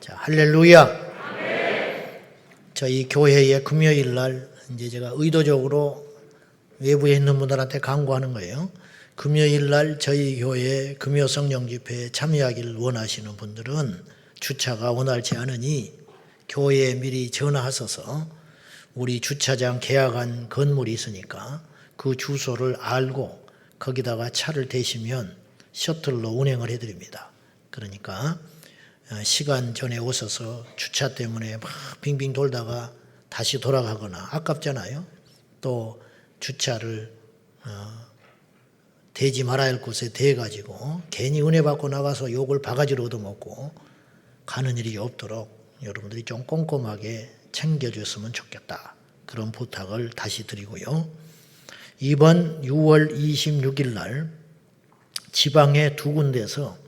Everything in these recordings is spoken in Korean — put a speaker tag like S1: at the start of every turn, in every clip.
S1: 자, 할렐루야. 저희 교회의 금요일 날 이제 제가 의도적으로 외부에 있는 분들한테 강구하는 거예요. 금요일 날 저희 교회 금요 성령 집회에 참여하기를 원하시는 분들은 주차가 원활치 않으니 교회에 미리 전화하셔서 우리 주차장 계약한 건물이 있으니까 그 주소를 알고 거기다가 차를 대시면 셔틀로 운행을 해드립니다. 그러니까 시간 전에 오셔서 주차 때문에 막 빙빙 돌다가 다시 돌아가거나 아깝잖아요. 또 주차를 대지 말아야 할 곳에 대가지고 괜히 은혜 받고 나가서 욕을 바가지로 얻어먹고 가는 일이 없도록 여러분들이 좀 꼼꼼하게 챙겨줬으면 좋겠다. 그런 부탁을 다시 드리고요. 이번 6월 26일 날 지방의 두 군데에서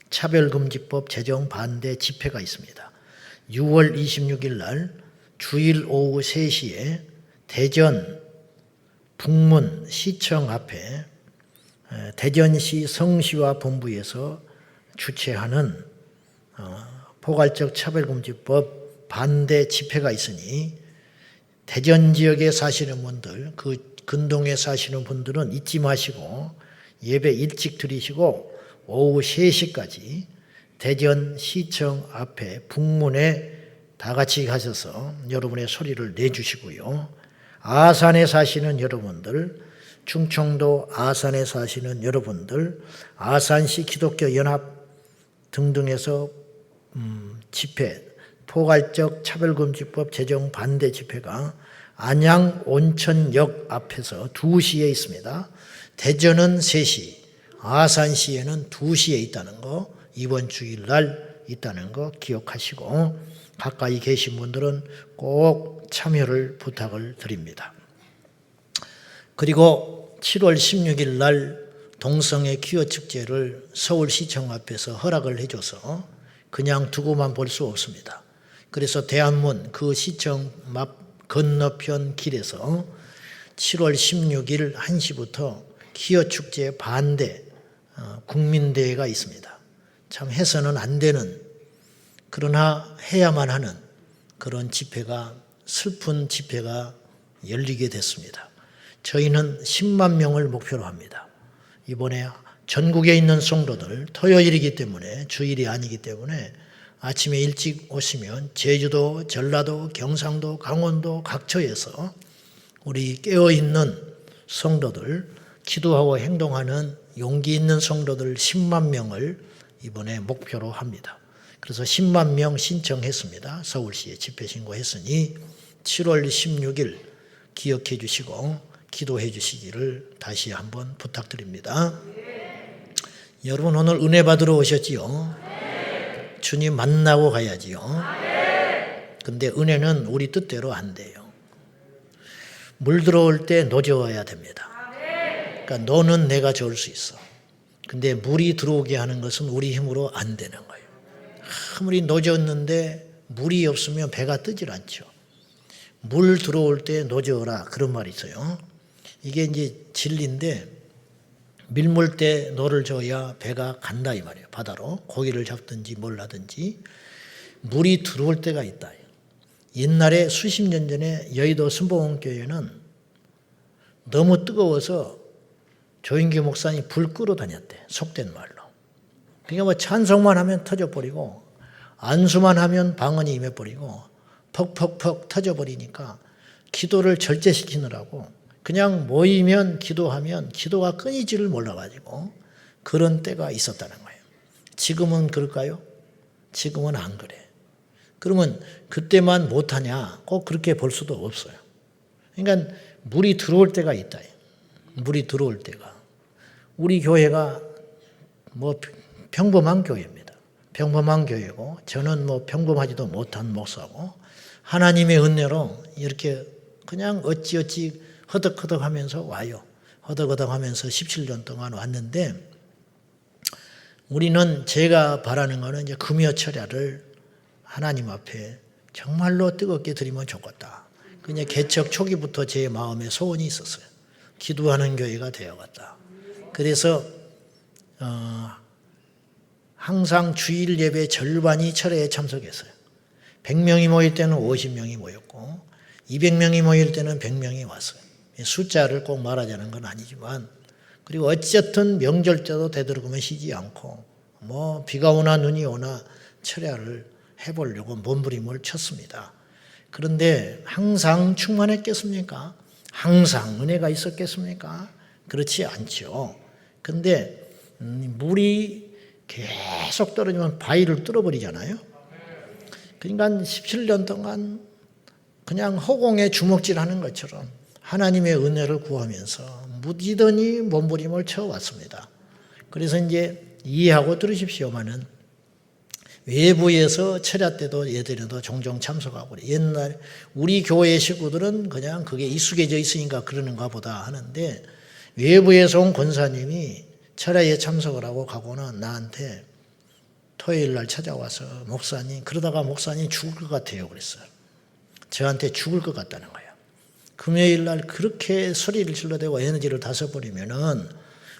S1: 차별금지법 제정 반대 집회가 있습니다. 6월 26일 날 주일 오후 3시에 대전 북문 시청 앞에 대전시 성시와 본부에서 주최하는 포괄적 차별금지법 반대 집회가 있으니 대전 지역에 사시는 분들, 그 근동에 사시는 분들은 잊지 마시고 예배 일찍 드리시고 오후 3시까지 대전시청 앞에 북문에 다 같이 가셔서 여러분의 소리를 내주시고요. 아산에 사시는 여러분들, 충청도 아산에 사시는 여러분들, 아산시 기독교 연합 등등에서 집회, 포괄적 차별금지법 제정 반대 집회가 안양 온천역 앞에서 2시에 있습니다. 대전은 3시, 아산시에는 2시에 있다는 거, 이번 주일날 있다는 거 기억하시고 가까이 계신 분들은 꼭 참여를 부탁을 드립니다. 그리고 7월 16일 날 동성애 퀴어 축제를 서울시청 앞에서 허락을 해줘서 그냥 두고만 볼 수 없습니다. 그래서 대한문 그 시청 건너편 길에서 7월 16일 1시부터 퀴어 축제 반대 국민대회가 있습니다. 참 해서는 안 되는, 그러나 해야만 하는 그런 집회가, 슬픈 집회가 열리게 됐습니다. 저희는 10만 명을 목표로 합니다. 이번에 전국에 있는 성도들, 토요일이기 때문에, 주일이 아니기 때문에 아침에 일찍 오시면 제주도, 전라도, 경상도, 강원도 각처에서 우리 깨어있는 성도들, 기도하고 행동하는 용기 있는 성도들 10만 명을 이번에 목표로 합니다. 그래서 10만 명 신청했습니다. 서울시에 집회 신고했으니 7월 16일 기억해 주시고 기도해 주시기를 다시 한번 부탁드립니다. 여러분 오늘 은혜 받으러 오셨지요? 주님 만나고 가야지요. 근데 은혜는 우리 뜻대로 안 돼요. 물 들어올 때 노져야 됩니다. 그러니까 너는 내가 좋을 수 있어. 근데 물이 들어오게 하는 것은 우리 힘으로 안 되는 거예요. 아무리 노졌는데 물이 없으면 배가 뜨질 않죠. 물 들어올 때 노져라, 그런 말이 있어요. 이게 이제 진리인데 밀물 때 노를 줘야 배가 간다 이 말이에요. 바다로 고기를 잡든지 뭘 하든지 물이 들어올 때가 있다. 옛날에 수십 년 전에 여의도 순복음교회는 너무 뜨거워서 조인규 목사님이 불 끄러 다녔대. 속된 말로. 그러니까 뭐 찬송만 하면 터져버리고 안수만 하면 방언이 임해버리고 퍽퍽퍽 터져버리니까 기도를 절제시키느라고 그냥 모이면 기도하면 기도가 끊이지를 몰라가지고 그런 때가 있었다는 거예요. 지금은 그럴까요? 지금은 안 그래. 그러면 그때만 못하냐? 꼭 그렇게 볼 수도 없어요. 그러니까 물이 들어올 때가 있다. 물이 들어올 때가. 우리 교회가 뭐 평범한 교회입니다. 평범한 교회고 저는 뭐 평범하지도 못한 목사고 하나님의 은혜로 이렇게 그냥 어찌어찌 허덕허덕 하면서 와요. 허덕허덕 하면서 17년 동안 왔는데 우리는 제가 바라는 거는 이제 금요철야를 하나님 앞에 정말로 뜨겁게 드리면 좋겠다. 그냥 개척 초기부터 제 마음에 소원이 있었어요. 기도하는 교회가 되어갔다. 그래서 항상 주일 예배 절반이 철회에 참석했어요. 100명이 모일 때는 50명이 모였고 200명이 모일 때는 100명이 왔어요. 숫자를 꼭 말하자는 건 아니지만, 그리고 어쨌든 명절 때도 되도록이면 쉬지 않고 뭐 비가 오나 눈이 오나 철야를 해보려고 몸부림을 쳤습니다. 그런데 항상 충만했겠습니까? 항상 은혜가 있었겠습니까? 그렇지 않죠. 근데 물이 계속 떨어지면 바위를 뚫어버리잖아요. 그러니까 17년 동안 그냥 허공에 주먹질하는 것처럼 하나님의 은혜를 구하면서 무지더니 몸부림을 쳐왔습니다. 그래서 이제 이해하고 들으십시오마는 외부에서 철야 때도 예전에도 종종 참석하고 옛날 우리 교회 식구들은 그냥 그게 익숙해져 있으니까 그러는가 보다 하는데, 외부에서 온 권사님이 철야에 참석을 하고 가고는 나한테 토요일 날 찾아와서 목사님, 그러다가 목사님 죽을 것 같아요 그랬어요. 저한테 죽을 것 같다는 거예요. 금요일 날 그렇게 소리를 질러대고 에너지를 다 써버리면은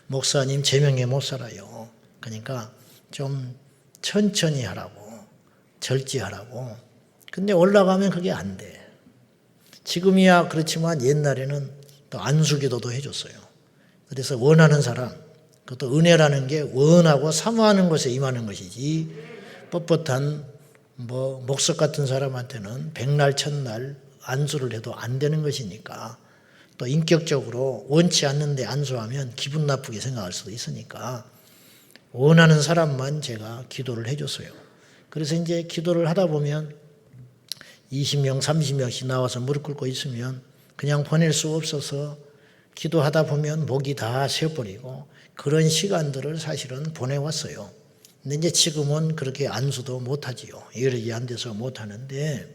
S1: 목사님 제명에 못 살아요. 그러니까 좀 천천히 하라고, 절제하라고. 근데 올라가면 그게 안 돼. 지금이야 그렇지만 옛날에는 또 안수기도도 해줬어요. 그래서 원하는 사람, 그것도 은혜라는 게 원하고 사모하는 것에 임하는 것이지, 뻣뻣한 목석 같은 사람한테는 백날 천날 안수를 해도 안 되는 것이니까, 또 인격적으로 원치 않는데 안수하면 기분 나쁘게 생각할 수도 있으니까 원하는 사람만 제가 기도를 해줬어요. 그래서 이제 기도를 하다 보면 20명, 30명씩 나와서 무릎 꿇고 있으면 그냥 보낼 수 없어서 기도하다 보면 목이 다 쉬어버리고 그런 시간들을 사실은 보내왔어요. 근데 이제 지금은 그렇게 안수도 못하지요. 여력이 안 돼서 못하는데,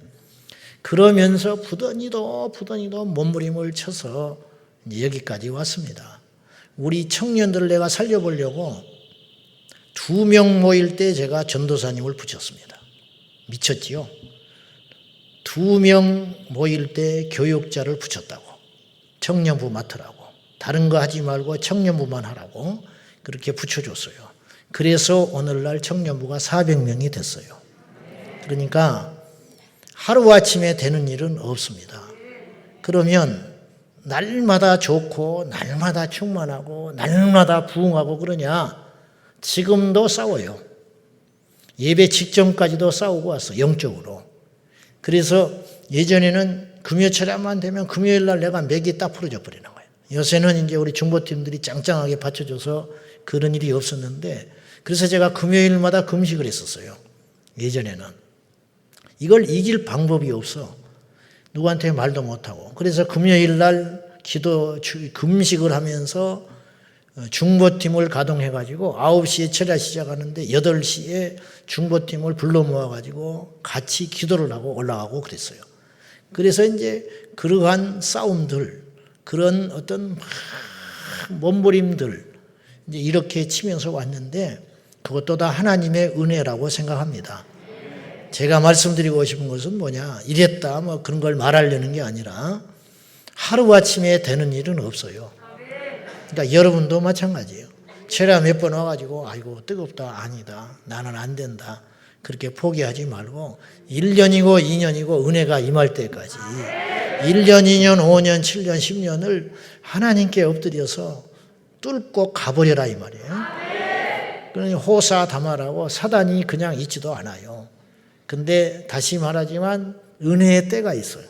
S1: 그러면서 부더니도 몸부림을 쳐서 이제 여기까지 왔습니다. 우리 청년들을 내가 살려보려고 2명 모일 때 제가 전도사님을 붙였습니다. 미쳤지요? 2명 모일 때 교육자를 붙였다고. 청년부 맡으라고. 다른 거 하지 말고 청년부만 하라고 그렇게 붙여줬어요. 그래서 오늘날 청년부가 400명이 됐어요. 그러니까 하루아침에 되는 일은 없습니다. 그러면 날마다 좋고 날마다 충만하고 날마다 부흥하고 그러냐? 지금도 싸워요. 예배 직전까지도 싸우고 왔어, 영적으로. 그래서 예전에는 금요 철야만 되면 금요일 날 내가 맥이 딱 풀어져 버리는 거예요. 요새는 이제 우리 중보팀들이 짱짱하게 받쳐줘서 그런 일이 없었는데, 그래서 제가 금요일마다 금식을 했었어요. 예전에는. 이걸 이길 방법이 없어. 누구한테 말도 못하고. 그래서 금요일 날 금식을 하면서 중보팀을 가동해가지고 9시에 철야 시작하는데 8시에 중보팀을 불러 모아가지고 같이 기도를 하고 올라가고 그랬어요. 그래서 이제 그러한 싸움들, 그런 어떤 몸부림들 이제 이렇게 치면서 왔는데, 그것도 다 하나님의 은혜라고 생각합니다. 제가 말씀드리고 싶은 것은 뭐냐, 이랬다 뭐 그런 걸 말하려는 게 아니라 하루아침에 되는 일은 없어요. 그러니까 여러분도 마찬가지예요. 철야 몇 번 와가지고 아이고 뜨겁다, 아니다, 나는 안 된다, 그렇게 포기하지 말고 1년이고 2년이고 은혜가 임할 때까지 1년, 2년, 5년, 7년, 10년을 하나님께 엎드려서 뚫고 가버려라 이 말이에요. 그러니 호사다마라고 사단이 그냥 있지도 않아요. 근데 다시 말하지만 은혜의 때가 있어요.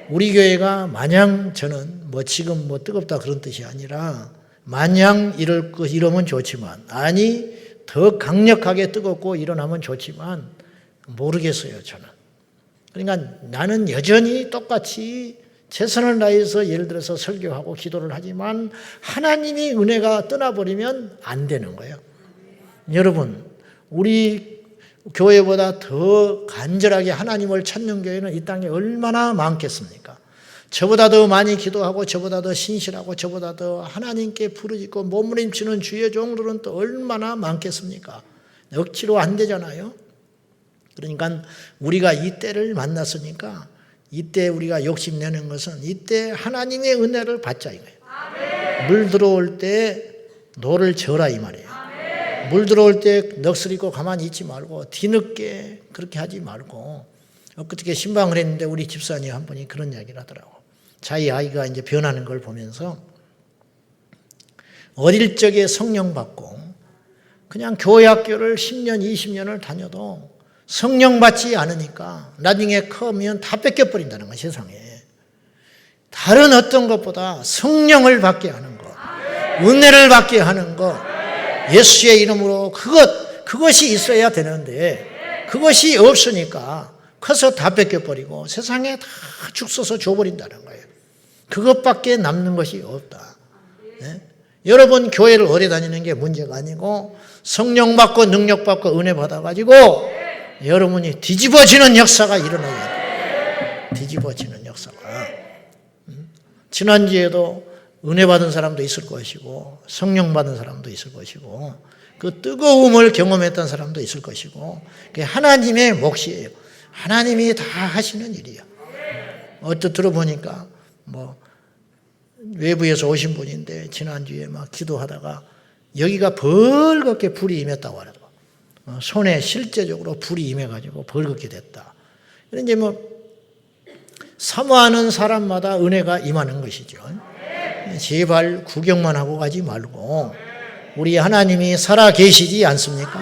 S1: 우리 교회가 마냥, 저는 뭐 지금 뭐 뜨겁다 그런 뜻이 아니라 마냥 이러면 좋지만, 아니 더 강력하게 뜨겁고 일어나면 좋지만 모르겠어요 저는. 그러니까 나는 여전히 똑같이 최선을 다해서 예를 들어서 설교하고 기도를 하지만 하나님이 은혜가 떠나버리면 안 되는 거예요. 여러분, 우리 교회보다 더 간절하게 하나님을 찾는 교회는 이 땅에 얼마나 많겠습니까? 저보다 더 많이 기도하고 저보다 더 신실하고 저보다 더 하나님께 부르짖고 몸부림치는 주의 종들은 또 얼마나 많겠습니까? 억지로 안 되잖아요. 그러니까 우리가 이 때를 만났으니까 이때 우리가 욕심내는 것은 이때 하나님의 은혜를 받자 이거예요. 물 들어올 때 노를 저라 이 말이에요. 물 들어올 때 넋을 잃고 가만히 있지 말고 뒤늦게 그렇게 하지 말고. 엊그저께 신방을 했는데 우리 집사님 한 분이 그런 이야기를 하더라고. 자기 아이가 이제 변하는 걸 보면서 어릴 적에 성령 받고 그냥 교회 학교를 10년, 20년을 다녀도 성령 받지 않으니까 나중에 커면 다 뺏겨버린다는 거야, 세상에. 다른 어떤 것보다 성령을 받게 하는 것, 은혜를 받게 하는 것, 예수의 이름으로 그것이 있어야 되는데 그것이 없으니까 커서 다 뺏겨버리고 세상에 다 죽서서 줘버린다는 거예요. 그것밖에 남는 것이 없다. 네? 여러분 교회를 오래 다니는 게 문제가 아니고 성령 받고 능력 받고 은혜 받아가지고 여러분이 뒤집어지는 역사가 일어나야 돼요. 뒤집어지는 역사가. 지난주에도 은혜 받은 사람도 있을 것이고 성령 받은 사람도 있을 것이고 그 뜨거움을 경험했던 사람도 있을 것이고 그게 하나님의 몫이에요. 하나님이 다 하시는 일이야. 어떤 들어보니까 뭐 외부에서 오신 분인데 지난주에 막 기도하다가 여기가 벌겋게 불이 임했다고 하더라고. 손에 실제적으로 불이 임해가지고 벌겋게 됐다. 이제 뭐 사모하는 사람마다 은혜가 임하는 것이죠. 제발 구경만 하고 가지 말고 우리 하나님이 살아 계시지 않습니까?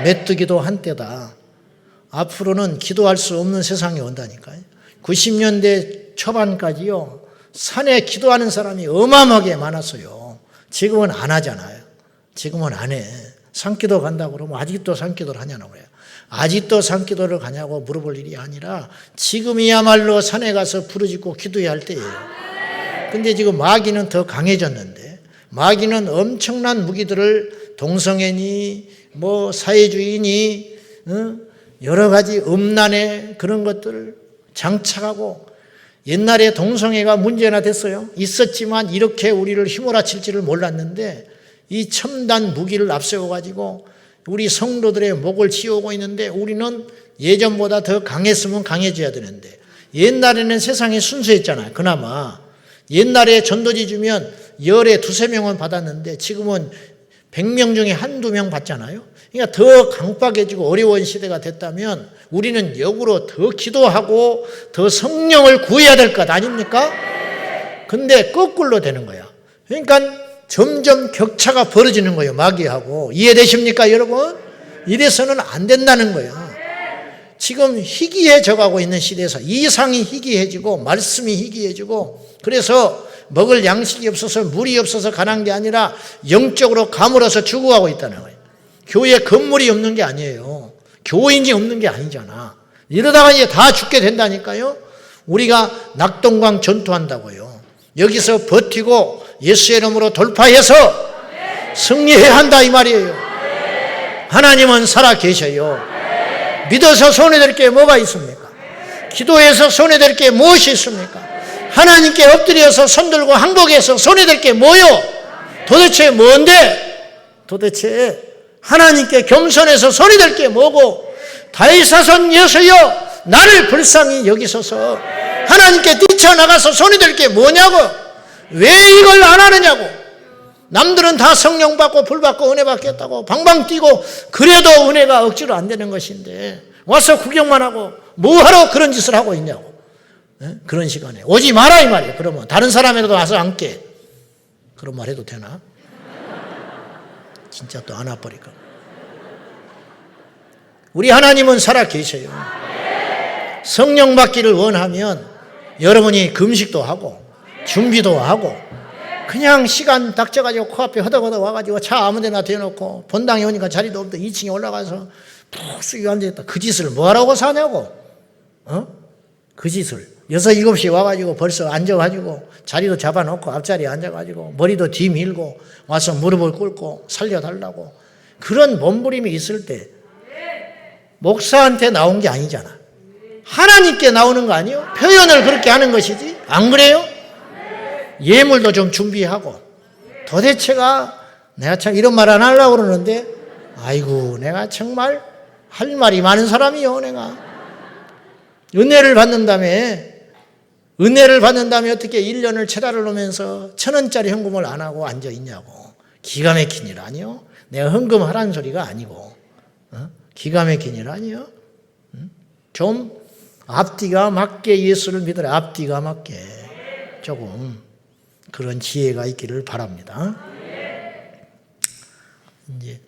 S1: 메뚜기도 한때다. 앞으로는 기도할 수 없는 세상이 온다니까요. 90년대 초반까지요. 산에 기도하는 사람이 어마어마하게 많았어요. 지금은 안 하잖아요. 지금은 안 해. 산기도 간다고 그러면 아직도 산기도를 하냐고 그래요. 아직도 산기도를 가냐고 물어볼 일이 아니라 지금이야말로 산에 가서 부르짖고 기도해야 할 때예요. 근데 지금 마귀는 더 강해졌는데 마귀는 엄청난 무기들을 동성애니 뭐 사회주의니 여러 가지 음란의 그런 것들을 장착하고 옛날에 동성애가 문제나 됐어요. 있었지만 이렇게 우리를 휘몰아칠지를 몰랐는데 이 첨단 무기를 앞세워가지고 우리 성도들의 목을 치우고 있는데 우리는 예전보다 더 강했으면 강해져야 되는데 옛날에는 세상이 순수했잖아요. 그나마 옛날에 전도지 주면 열에 2-3명은 받았는데 지금은 100명 중에 1-2명 받잖아요. 그러니까 더 강박해지고 어려운 시대가 됐다면 우리는 역으로 더 기도하고 더 성령을 구해야 될 것 아닙니까? 근데 거꾸로 되는 거야. 그러니까 점점 격차가 벌어지는 거예요. 마귀하고. 이해되십니까 여러분? 이래서는 안 된다는 거예요. 지금 희귀해져 가고 있는 시대에서 이상이 희귀해지고 말씀이 희귀해지고 그래서 먹을 양식이 없어서 물이 없어서 가난 게 아니라 영적으로 가물어서 죽어가고 있다는 거예요. 교회에 건물이 없는 게 아니에요. 교인이 없는 게 아니잖아. 이러다가 이제 다 죽게 된다니까요. 우리가 낙동강 전투한다고요. 여기서 버티고 예수의 이름으로 돌파해서 승리해야 한다 이 말이에요. 하나님은 살아 계셔요. 믿어서 손해될 게 뭐가 있습니까? 기도해서 손해될 게 무엇이 있습니까? 하나님께 엎드려서 손들고 항복해서 손해될 게 뭐요? 도대체 뭔데? 도대체 하나님께 겸손해서 손해될 게 뭐고 다윗 사손 여서여 나를 불쌍히 여기소서. 하나님께 뛰쳐나가서 손해될 게 뭐냐고. 왜 이걸 안 하느냐고. 남들은 다 성령 받고 불 받고 은혜 받겠다고 방방 뛰고 그래도 은혜가 억지로 안 되는 것인데 와서 구경만 하고 뭐하러 그런 짓을 하고 있냐고. 그런 시간에 오지 마라 이 말이에요. 그러면 다른 사람이라도 와서 앉게. 그런 말 해도 되나? 진짜 또 안 와버릴까. 우리 하나님은 살아 계셔요. 성령 받기를 원하면 여러분이 금식도 하고 준비도 하고 그냥 시간 닥쳐가지고 코앞에 허덕허덕 와가지고 차 아무데나 대놓고 본당에 오니까 자리도 없다 2층에 올라가서 푹 숙이고 앉아있다. 그 짓을 뭐하라고 사냐고. 그 짓을 6, 7시에 와가지고 벌써 앉아가지고 자리도 잡아놓고 앞자리에 앉아가지고 머리도 뒤 밀고 와서 무릎을 꿇고 살려달라고 그런 몸부림이 있을 때 목사한테 나온 게 아니잖아. 하나님께 나오는 거 아니에요? 표현을 그렇게 하는 것이지. 안 그래요? 예물도 좀 준비하고 도대체가 내가 참 이런 말 안 하려고 그러는데 아이고 내가 정말 할 말이 많은 사람이요. 내가 은혜를 받는다며 어떻게 1년을 채달을 놓으면서 1,000원짜리 현금을 안 하고 앉아있냐고. 기가 막힌 일 아니요? 내가 헌금하라는 소리가 아니고 기가 막힌 일 아니에요? 좀 앞뒤가 맞게 예수를 믿으라. 앞뒤가 맞게 조금 그런 지혜가 있기를 바랍니다. 이제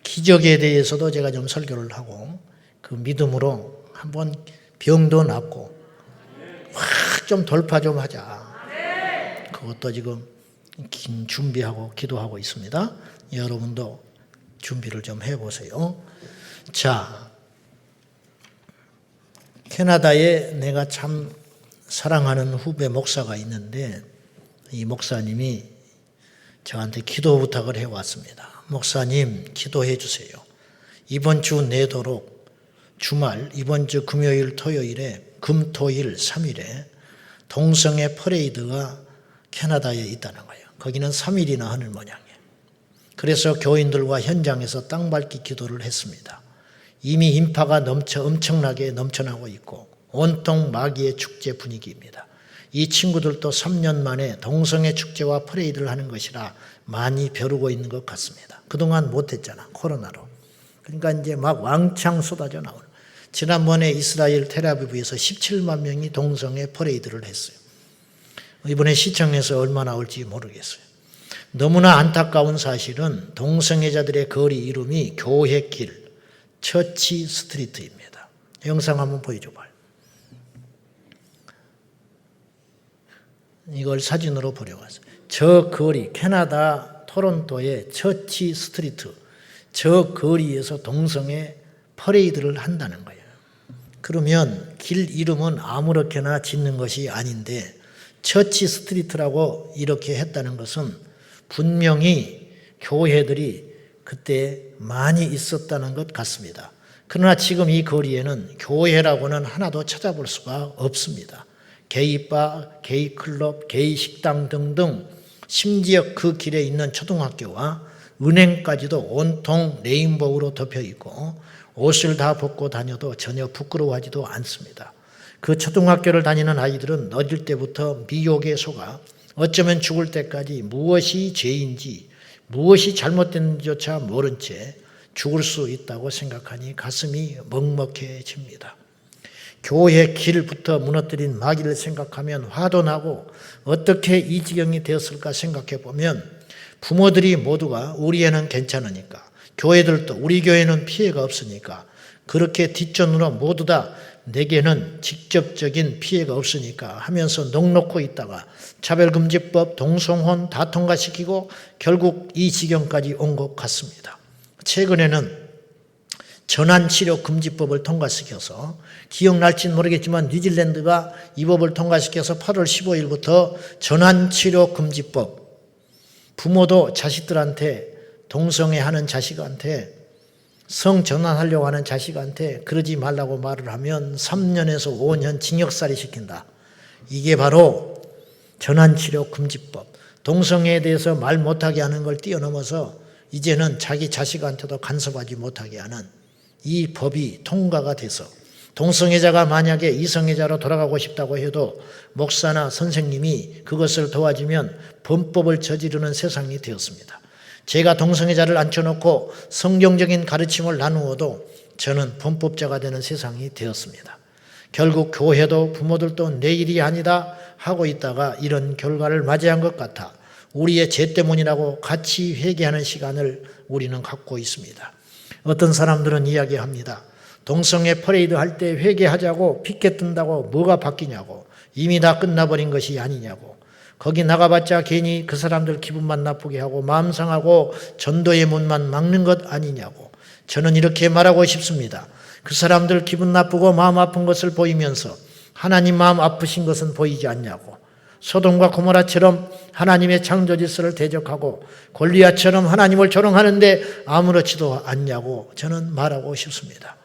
S1: 기적에 대해서도 제가 좀 설교를 하고 그 믿음으로 한번 병도 낫고 확 좀 돌파 좀 하자. 그것도 지금 준비하고 기도하고 있습니다. 여러분도 준비를 좀 해보세요. 자, 캐나다에 내가 참 사랑하는 후배 목사가 있는데 이 목사님이 저한테 기도 부탁을 해왔습니다. 목사님 기도해 주세요. 이번 주 내도록 주말 이번 주 금요일 토요일에 금토일 3일에 동성애 퍼레이드가 캐나다에 있다는 거예요. 거기는 3일이나 하는 모양이에요. 그래서 교인들과 현장에서 땅밟기 기도를 했습니다. 이미 인파가 엄청나게 넘쳐나고 있고 온통 마귀의 축제 분위기입니다. 이 친구들도 3년 만에 동성애 축제와 퍼레이드를 하는 것이라 많이 벼르고 있는 것 같습니다. 그동안 못했잖아, 코로나로. 그러니까 이제 막 왕창 쏟아져 나오는. 지난번에 이스라엘 텔아비브에서 17만 명이 동성애 퍼레이드를 했어요. 이번에 시청에서 얼마나 올지 모르겠어요. 너무나 안타까운 사실은 동성애자들의 거리 이름이 교회길, 처치 스트리트입니다. 영상 한번 보여줘 봐요. 이걸 사진으로 보려왔어요. 저 거리, 캐나다 토론토의 처치 스트리트, 저 거리에서 동성애 퍼레이드를 한다는 거예요. 그러면 길 이름은 아무렇게나 짓는 것이 아닌데 처치 스트리트라고 이렇게 했다는 것은 분명히 교회들이 그때 많이 있었다는 것 같습니다. 그러나 지금 이 거리에는 교회라고는 하나도 찾아볼 수가 없습니다. 게이바, 게이클럽, 게이식당 등등 심지어 그 길에 있는 초등학교와 은행까지도 온통 레인보우로 덮여 있고 옷을 다 벗고 다녀도 전혀 부끄러워하지도 않습니다. 그 초등학교를 다니는 아이들은 어릴 때부터 미혹에 속아 어쩌면 죽을 때까지 무엇이 죄인지 무엇이 잘못된지조차 모른 채 죽을 수 있다고 생각하니 가슴이 먹먹해집니다. 교회 길부터 무너뜨린 마귀를 생각하면 화도 나고 어떻게 이 지경이 되었을까 생각해 보면 부모들이 모두가 우리 애는 괜찮으니까 교회들도 우리 교회는 피해가 없으니까 그렇게 뒷전으로 모두 다 내게는 직접적인 피해가 없으니까 하면서 넋놓고 있다가 차별금지법, 동성혼 다 통과시키고 결국 이 지경까지 온 것 같습니다. 최근에는 전환치료금지법을 통과시켜서 기억날지는 모르겠지만 뉴질랜드가 이 법을 통과시켜서 8월 15일부터 전환치료금지법, 부모도 자식들한테 동성애하는 자식한테 성전환하려고 하는 자식한테 그러지 말라고 말을 하면 3년에서 5년 징역살이 시킨다. 이게 바로 전환치료금지법. 동성애에 대해서 말 못하게 하는 걸 뛰어넘어서 이제는 자기 자식한테도 간섭하지 못하게 하는 이 법이 통과가 돼서 동성애자가 만약에 이성애자로 돌아가고 싶다고 해도 목사나 선생님이 그것을 도와주면 범법을 저지르는 세상이 되었습니다. 제가 동성애자를 앉혀놓고 성경적인 가르침을 나누어도 저는 범법자가 되는 세상이 되었습니다. 결국 교회도 부모들도 내 일이 아니다 하고 있다가 이런 결과를 맞이한 것 같아 우리의 죄 때문이라고 같이 회개하는 시간을 우리는 갖고 있습니다. 어떤 사람들은 이야기합니다. 동성애 퍼레이드 할 때 회개하자고 피켓 든다고 뭐가 바뀌냐고, 이미 다 끝나버린 것이 아니냐고, 거기 나가봤자 괜히 그 사람들 기분만 나쁘게 하고 마음 상하고 전도의 문만 막는 것 아니냐고. 저는 이렇게 말하고 싶습니다. 그 사람들 기분 나쁘고 마음 아픈 것을 보이면서 하나님 마음 아프신 것은 보이지 않냐고. 소돔과 고모라처럼 하나님의 창조 질서를 대적하고 골리앗처럼 하나님을 조롱하는데 아무렇지도 않냐고 저는 말하고 싶습니다.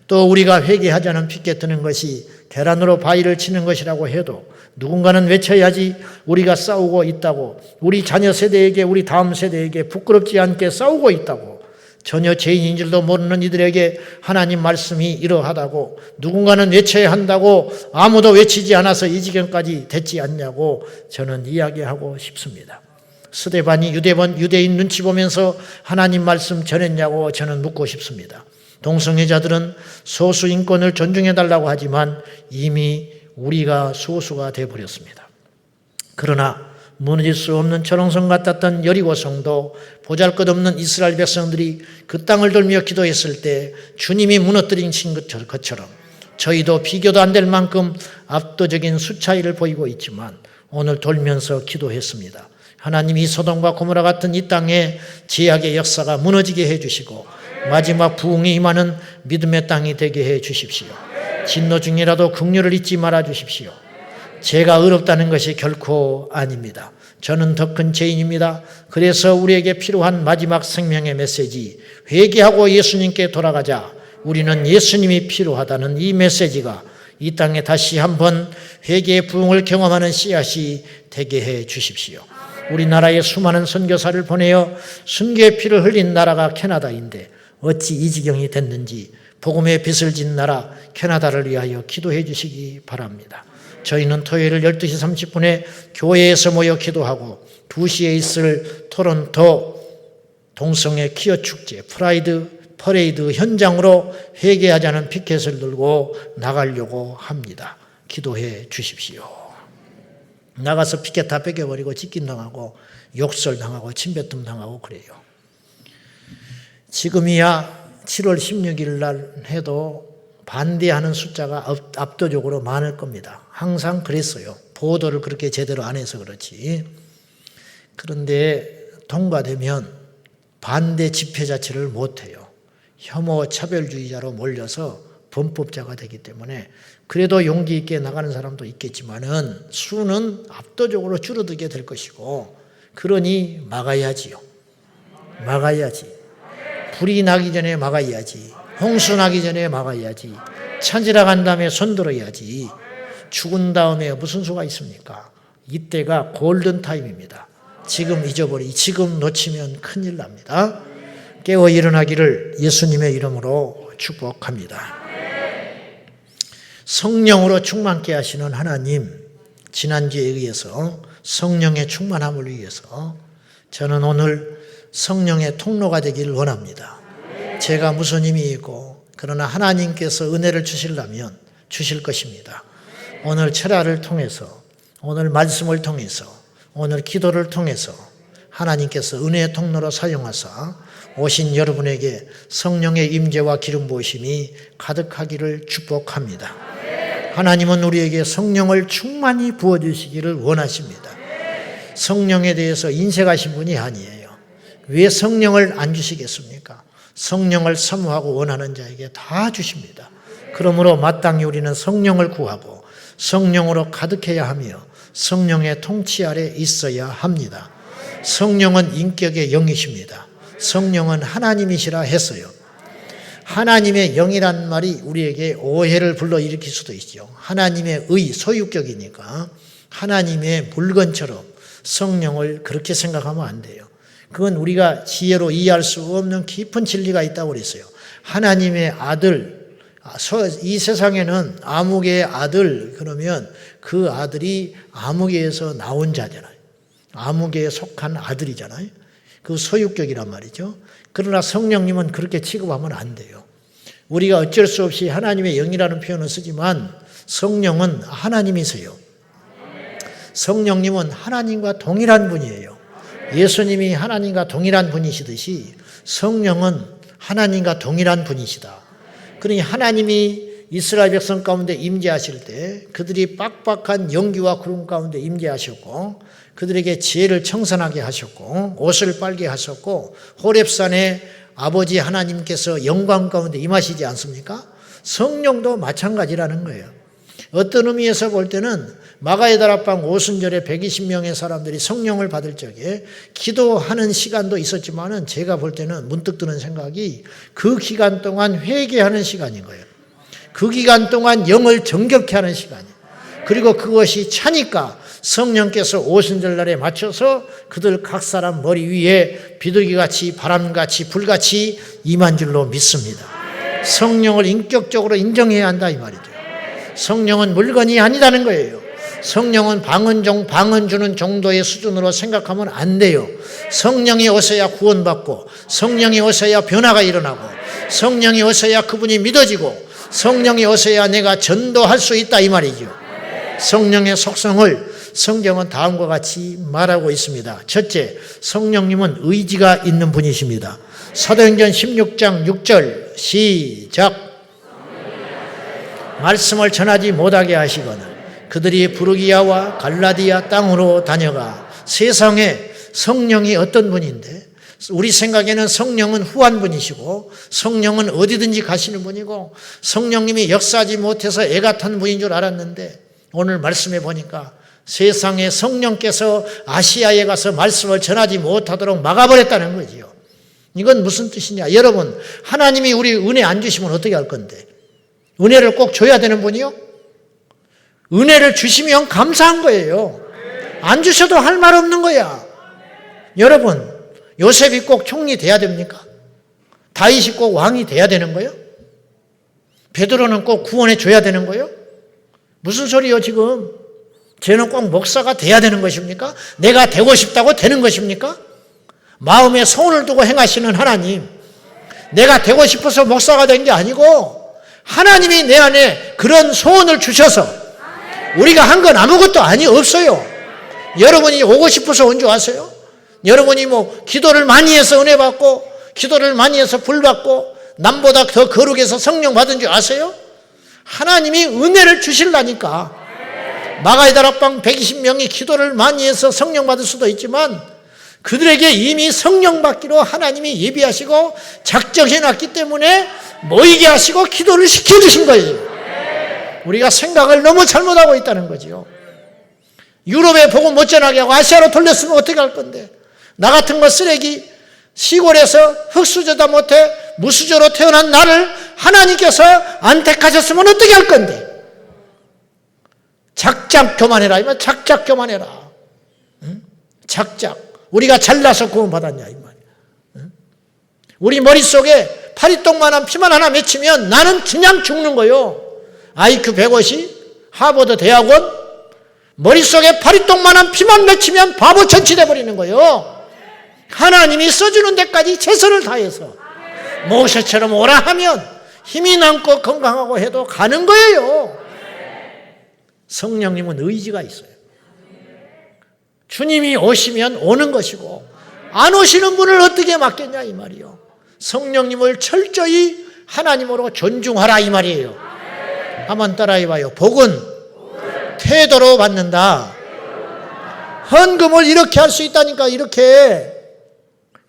S1: 또 우리가 회개하자는 피켓 드는 것이 계란으로 바위를 치는 것이라고 해도 누군가는 외쳐야지 우리가 싸우고 있다고, 우리 자녀 세대에게, 우리 다음 세대에게 부끄럽지 않게 싸우고 있다고, 전혀 죄인인 줄도 모르는 이들에게 하나님 말씀이 이러하다고 누군가는 외쳐야 한다고 아무도 외치지 않아서 이 지경까지 됐지 않냐고 저는 이야기하고 싶습니다. 스데반이 유대인 눈치 보면서 하나님 말씀 전했냐고 저는 묻고 싶습니다. 동성애자들은 소수 인권을 존중해달라고 하지만 이미 우리가 소수가 되어버렸습니다. 그러나 무너질 수 없는 철옹성 같았던 여리고성도 보잘것없는 이스라엘 백성들이 그 땅을 돌며 기도했을 때 주님이 무너뜨린 것처럼 저희도 비교도 안 될 만큼 압도적인 수 차이를 보이고 있지만 오늘 돌면서 기도했습니다. 하나님이 소돔과 고모라 같은 이 땅에 제약의 역사가 무너지게 해주시고 마지막 부흥이 임하는 믿음의 땅이 되게 해주십시오. 진노 중이라도 긍휼을 잊지 말아 주십시오. 죄가 의롭다는 것이 결코 아닙니다. 저는 더 큰 죄인입니다. 그래서 우리에게 필요한 마지막 생명의 메시지, 회개하고 예수님께 돌아가자. 우리는 예수님이 필요하다는 이 메시지가 이 땅에 다시 한번 회개의 부흥을 경험하는 씨앗이 되게 해 주십시오. 우리나라에 수많은 선교사를 보내어 순교의 피를 흘린 나라가 캐나다인데 어찌 이 지경이 됐는지 복음의 빚을 진 나라 캐나다를 위하여 기도해 주시기 바랍니다. 저희는 토요일 12시 30분에 교회에서 모여 기도하고 2시에 있을 토론토 동성애 퀴어 축제 퍼레이드 현장으로 회개하자는 피켓을 들고 나가려고 합니다. 기도해 주십시오. 나가서 피켓 다 뺏겨버리고 찢긴당하고 욕설당하고 침뱉음 당하고 그래요. 지금이야 7월 16일 날 해도 반대하는 숫자가 압도적으로 많을 겁니다. 항상 그랬어요. 보도를 그렇게 제대로 안 해서 그렇지. 그런데 통과되면 반대 집회 자체를 못해요. 혐오 차별주의자로 몰려서 범법자가 되기 때문에 그래도 용기 있게 나가는 사람도 있겠지만은 수는 압도적으로 줄어들게 될 것이고 그러니 막아야지요. 막아야지. 불이 나기 전에 막아야지. 홍수 나기 전에 막아야지. 찾으러 간 다음에 손들어야지. 죽은 다음에 무슨 수가 있습니까? 이때가 골든타임입니다. 지금 놓치면 큰일 납니다. 깨어 일어나기를 예수님의 이름으로 축복합니다. 성령으로 충만케 하시는 하나님, 지난주에 의해서 성령의 충만함을 위해서 저는 오늘 성령의 통로가 되기를 원합니다. 제가 무슨 힘이 있고 그러나 하나님께서 은혜를 주시려면 주실 것입니다. 오늘 철야를 통해서 오늘 말씀을 통해서 오늘 기도를 통해서 하나님께서 은혜의 통로로 사용하사 오신 여러분에게 성령의 임재와 기름 부으심이 가득하기를 축복합니다. 하나님은 우리에게 성령을 충만히 부어주시기를 원하십니다. 성령에 대해서 인색하신 분이 아니에요. 왜 성령을 안 주시겠습니까? 성령을 사모하고 원하는 자에게 다 주십니다. 그러므로 마땅히 우리는 성령을 구하고 성령으로 가득해야 하며 성령의 통치 아래 있어야 합니다. 성령은 인격의 영이십니다. 성령은 하나님이시라 했어요. 하나님의 영이란 말이 우리에게 오해를 불러일으킬 수도 있죠. 하나님의 소유격이니까 하나님의 물건처럼 성령을 그렇게 생각하면 안 돼요. 그건 우리가 지혜로 이해할 수 없는 깊은 진리가 있다고 그랬어요. 하나님의 아들, 이 세상에는 아무개의 아들 그러면 그 아들이 아무개에서 나온 자잖아요. 아무개에 속한 아들이잖아요. 그 소유격이란 말이죠. 그러나 성령님은 그렇게 취급하면 안 돼요. 우리가 어쩔 수 없이 하나님의 영이라는 표현을 쓰지만 성령은 하나님이세요. 성령님은 하나님과 동일한 분이에요. 예수님이 하나님과 동일한 분이시듯이 성령은 하나님과 동일한 분이시다. 그러니 하나님이 이스라엘 백성 가운데 임재하실 때 그들이 빡빡한 연기와 구름 가운데 임재하셨고 그들에게 지혜를 청산하게 하셨고 옷을 빨게 하셨고 호렙산에 아버지 하나님께서 영광 가운데 임하시지 않습니까? 성령도 마찬가지라는 거예요. 어떤 의미에서 볼 때는 마가의 다락방 오순절에 120명의 사람들이 성령을 받을 적에 기도하는 시간도 있었지만은 제가 볼 때는 문득 드는 생각이 그 기간 동안 회개하는 시간인 거예요. 그 기간 동안 영을 정결케 하는 시간이에요. 그리고 그것이 차니까 성령께서 오순절날에 맞춰서 그들 각 사람 머리 위에 비둘기같이 바람같이 불같이 임한 줄로 믿습니다. 성령을 인격적으로 인정해야 한다 이 말이죠. 성령은 물건이 아니라는 거예요. 성령은 방언 주는 정도의 수준으로 생각하면 안 돼요. 성령이 오셔야 구원받고, 성령이 오셔야 변화가 일어나고, 성령이 오셔야 그분이 믿어지고, 성령이 오셔야 내가 전도할 수 있다 이 말이죠. 성령의 속성을 성경은 다음과 같이 말하고 있습니다. 첫째, 성령님은 의지가 있는 분이십니다. 사도행전 16장 6절 시작. 말씀을 전하지 못하게 하시거늘 그들이 부르기야와 갈라디아 땅으로 다녀가. 세상에 성령이 어떤 분인데, 우리 생각에는 성령은 후한 분이시고 성령은 어디든지 가시는 분이고 성령님이 역사하지 못해서 애가 탄 분인 줄 알았는데, 오늘 말씀해 보니까 세상에 성령께서 아시아에 가서 말씀을 전하지 못하도록 막아버렸다는 거지요. 이건 무슨 뜻이냐? 여러분, 하나님이 우리 은혜 안 주시면 어떻게 할 건데? 은혜를 꼭 줘야 되는 분이요? 은혜를 주시면 감사한 거예요. 안 주셔도 할 말 없는 거야. 여러분, 요셉이 꼭 총리 돼야 됩니까? 다윗이 꼭 왕이 돼야 되는 거예요? 베드로는 꼭 구원해 줘야 되는 거예요? 무슨 소리요 지금? 쟤는 꼭 목사가 돼야 되는 것입니까? 내가 되고 싶다고 되는 것입니까? 마음에 소원을 두고 행하시는 하나님, 내가 되고 싶어서 목사가 된 게 아니고 하나님이 내 안에 그런 소원을 주셔서, 우리가 한 건 아무것도 없어요. 여러분이 오고 싶어서 온 줄 아세요? 여러분이 기도를 많이 해서 은혜 받고, 기도를 많이 해서 불 받고, 남보다 더 거룩해서 성령 받은 줄 아세요? 하나님이 은혜를 주실라니까. 마가의 다락방 120명이 기도를 많이 해서 성령 받을 수도 있지만 그들에게 이미 성령 받기로 하나님이 예비하시고 작정해 놨기 때문에 모이게 하시고 기도를 시켜주신 거예요. 우리가 생각을 너무 잘못하고 있다는 거지요. 유럽에 복음 못 전하게 하고 아시아로 돌렸으면 어떻게 할 건데, 나 같은 거 쓰레기 시골에서 흙수저다 못해 무수저로 태어난 나를 하나님께서 안 택하셨으면 어떻게 할 건데? 작작 교만해라. 이말 작작 교만해라. 응? 작작. 우리가 잘나서 구원받았냐 이 말이야. 응? 우리 머릿속에 파리똥만한 피만 하나 맺히면 나는 그냥 죽는 거요. IQ 150, 하버드 대학원, 머릿속에 파리똥만한 피만 맺히면 바보 천치돼 버리는 거요. 하나님이 써주는 데까지 최선을 다해서 모세처럼 오라 하면 힘이 남고 건강하고 해도 가는 거예요. 성령님은 의지가 있어요. 주님이 오시면 오는 것이고 안 오시는 분을 어떻게 맡겠냐 이 말이요. 성령님을 철저히 하나님으로 존중하라 이 말이에요. 한번 따라해봐요. 복은 태도로 받는다. 헌금을 이렇게 할 수 있다니까, 이렇게.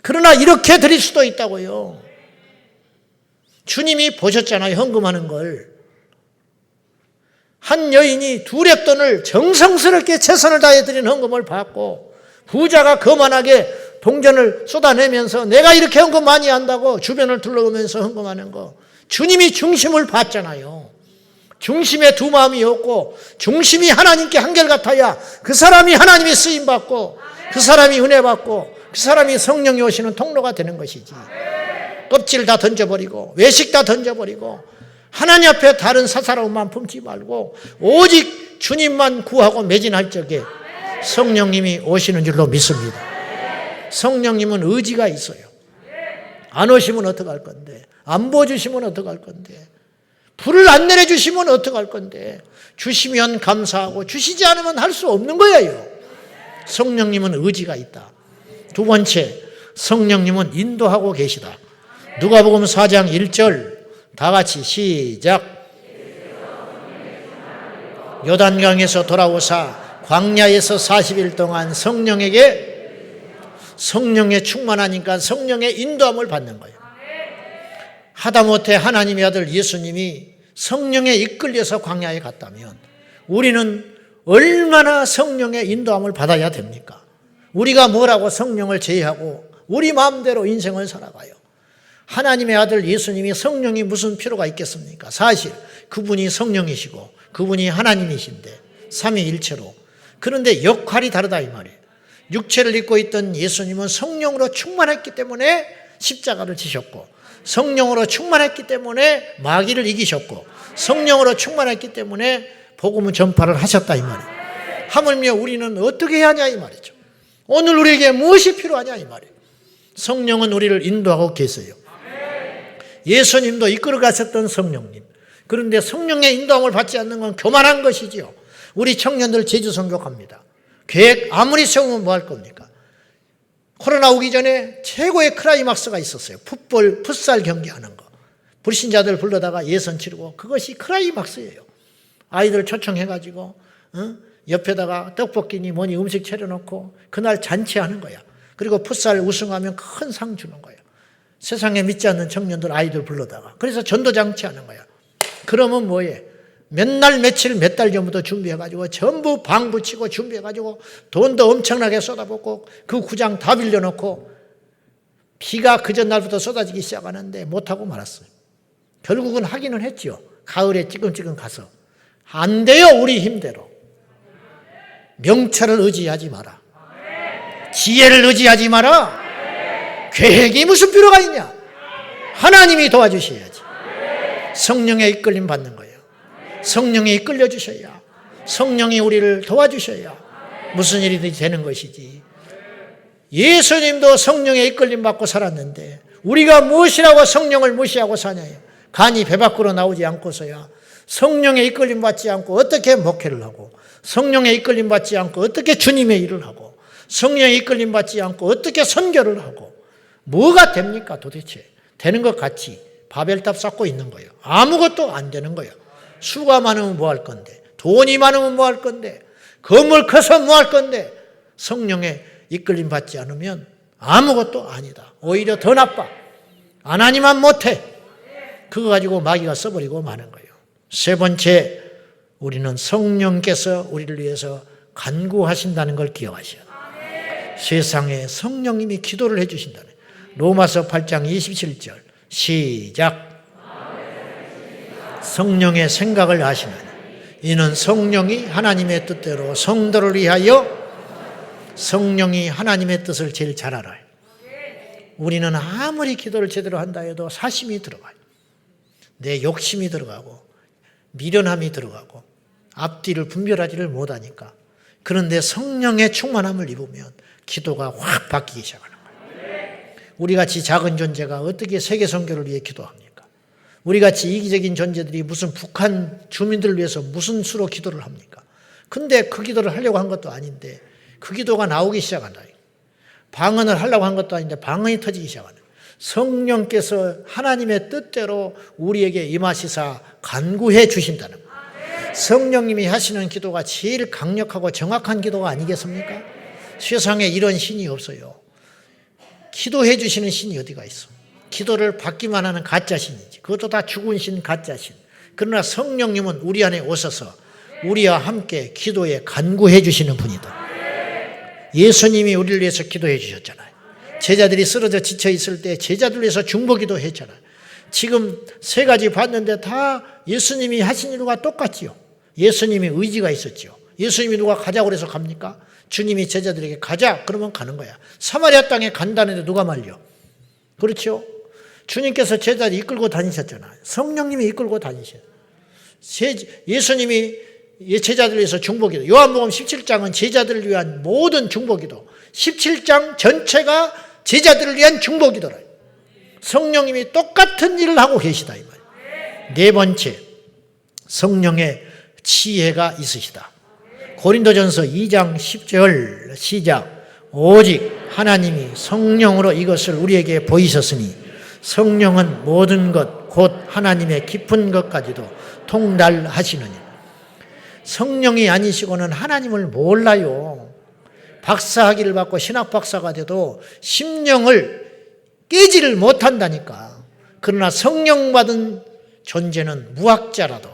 S1: 그러나 이렇게 드릴 수도 있다고요. 주님이 보셨잖아요, 헌금하는 걸. 한 여인이 2렙돈을 정성스럽게 최선을 다해 드린 헌금을 받고, 부자가 거만하게 동전을 쏟아내면서 내가 이렇게 헌금 많이 한다고 주변을 둘러보면서 헌금하는 거, 주님이 중심을 봤잖아요. 중심에 두 마음이 없고 중심이 하나님께 한결같아야 그 사람이 하나님의 쓰임받고 그 사람이 은혜 받고 그 사람이 성령이 오시는 통로가 되는 것이지. 껍질 다 던져버리고 외식 다 던져버리고 하나님 앞에 다른 사사로움만 품지 말고 오직 주님만 구하고 매진할 적에 성령님이 오시는 줄로 믿습니다. 성령님은 의지가 있어요. 안 오시면 어떡할 건데, 안 보여주시면 어떡할 건데, 불을 안 내려주시면 어떡할 건데, 주시면 감사하고 주시지 않으면 할 수 없는 거예요. 성령님은 의지가 있다. 두 번째, 성령님은 인도하고 계시다. 누가복음 4장 1절 다 같이 시작. 요단강에서 돌아오사 광야에서 40일 동안 성령에 충만하니까 성령의 인도함을 받는 거예요. 하다못해 하나님의 아들 예수님이 성령에 이끌려서 광야에 갔다면 우리는 얼마나 성령의 인도함을 받아야 됩니까? 우리가 뭐라고 성령을 제의하고 우리 마음대로 인생을 살아가요. 하나님의 아들 예수님이 성령이 무슨 필요가 있겠습니까? 사실 그분이 성령이시고 그분이 하나님이신데 삼위일체로. 그런데 역할이 다르다 이 말이에요. 육체를 입고 있던 예수님은 성령으로 충만했기 때문에 십자가를 지셨고, 성령으로 충만했기 때문에 마귀를 이기셨고, 성령으로 충만했기 때문에 복음을 전파를 하셨다 이 말이에요. 하물며 우리는 어떻게 해야 하냐 이 말이죠. 오늘 우리에게 무엇이 필요하냐 이 말이에요. 성령은 우리를 인도하고 계세요. 예수님도 이끌어 가셨던 성령님. 그런데 성령의 인도함을 받지 않는 건 교만한 것이지요. 우리 청년들 제주 선교 갑니다. 계획 아무리 세우면 뭐 할 겁니까? 코로나 오기 전에 최고의 크라이막스가 있었어요. 풋살 경기하는 거. 불신자들 불러다가 예선 치르고 그것이 크라이막스예요. 아이들 초청해가지고 옆에다가 떡볶이니 뭐니 음식 차려놓고 그날 잔치하는 거야. 그리고 풋살 우승하면 큰 상 주는 거야. 세상에 믿지 않는 청년들 아이들 불러다가. 그래서 전도장치 하는 거야. 그러면 뭐해? 몇 날 며칠 몇 달 전부터 준비해가지고 전부 방 붙이고 준비해가지고 돈도 엄청나게 쏟아붓고 그 구장 다 빌려놓고 비가 그 전날부터 쏟아지기 시작하는데 못하고 말았어요. 결국은 하기는 했지요. 가을에 찌끔찌끔 가서. 안 돼요, 우리 힘대로. 명철을 의지하지 마라. 지혜를 의지하지 마라. 계획이 무슨 필요가 있냐? 하나님이 도와주셔야지. 성령의 이끌림 받는 거예요. 성령이 이끌려 주셔야, 성령이 우리를 도와주셔야 무슨 일이 되는 것이지. 예수님도 성령의 이끌림 받고 살았는데 우리가 무엇이라고 성령을 무시하고 사냐요. 간이 배 밖으로 나오지 않고서야 성령의 이끌림 받지 않고 어떻게 목회를 하고, 성령의 이끌림 받지 않고 어떻게 주님의 일을 하고, 성령의 이끌림 받지 않고 어떻게 선교를 하고, 뭐가 됩니까 도대체? 되는 것 같이 바벨탑 쌓고 있는 거예요. 아무것도 안 되는 거예요. 수가 많으면 뭐 할 건데, 돈이 많으면 뭐 할 건데, 건물 커서 뭐 할 건데, 성령의 이끌림 받지 않으면 아무것도 아니다. 오히려 더 나빠. 안 하니만 못해. 그거 가지고 마귀가 써버리고 마는 거예요. 세 번째, 우리는 성령께서 우리를 위해서 간구하신다는 걸 기억하셔야 돼요. 세상에 성령님이 기도를 해주신다는 거예요. 로마서 8장 27절 시작. 성령의 생각을 아시나니 이는 성령이 하나님의 뜻대로 성도를 위하여, 성령이 하나님의 뜻을 제일 잘 알아요. 우리는 아무리 기도를 제대로 한다 해도 사심이 들어가요. 내 욕심이 들어가고 미련함이 들어가고 앞뒤를 분별하지를 못하니까. 그런데 성령의 충만함을 입으면 기도가 확 바뀌기 시작하는 거예요. 우리같이 작은 존재가 어떻게 세계 선교를 위해 기도합니까? 우리같이 이기적인 존재들이 무슨 북한 주민들을 위해서 무슨 수로 기도를 합니까? 근데 그 기도를 하려고 한 것도 아닌데 그 기도가 나오기 시작한다. 방언을 하려고 한 것도 아닌데 방언이 터지기 시작한다. 성령께서 하나님의 뜻대로 우리에게 임하시사 간구해 주신다는 거예요. 성령님이 하시는 기도가 제일 강력하고 정확한 기도가 아니겠습니까? 세상에 이런 신이 없어요. 기도해 주시는 신이 어디가 있어? 기도를 받기만 하는 가짜 신이지. 그것도 다 죽은 신, 가짜 신. 그러나 성령님은 우리 안에 오셔서 우리와 함께 기도에 간구해 주시는 분이다. 예수님이 우리를 위해서 기도해 주셨잖아요. 제자들이 쓰러져 지쳐 있을 때 제자들 위해서 중보기도 했잖아요. 지금 세 가지 봤는데 다 예수님이 하신 일과 똑같지요. 예수님이 의지가 있었죠. 예수님이 누가 가자고 그래서 갑니까? 주님이 제자들에게 가자 그러면 가는 거야. 사마리아 땅에 간다는데 누가 말려? 그렇죠? 주님께서 제자들 이끌고 다니셨잖아요. 성령님이 이끌고 다니셔요. 예수님이 제자들을 위해서 중보기도. 요한복음 17장은 제자들을 위한 모든 중보기도. 17장 전체가 제자들을 위한 중보기도라. 성령님이 똑같은 일을 하고 계시다 이 말이에요. 네 번째, 성령의 지혜가 있으시다. 고린도전서 2장 10절 시작. 오직 하나님이 성령으로 이것을 우리에게 보이셨으니 성령은 모든 것 곧 하나님의 깊은 것까지도 통달하시느니. 성령이 아니시고는 하나님을 몰라요. 박사학위를 받고 신학 박사가 돼도 심령을 깨지를 못한다니까. 그러나 성령 받은 존재는 무학자라도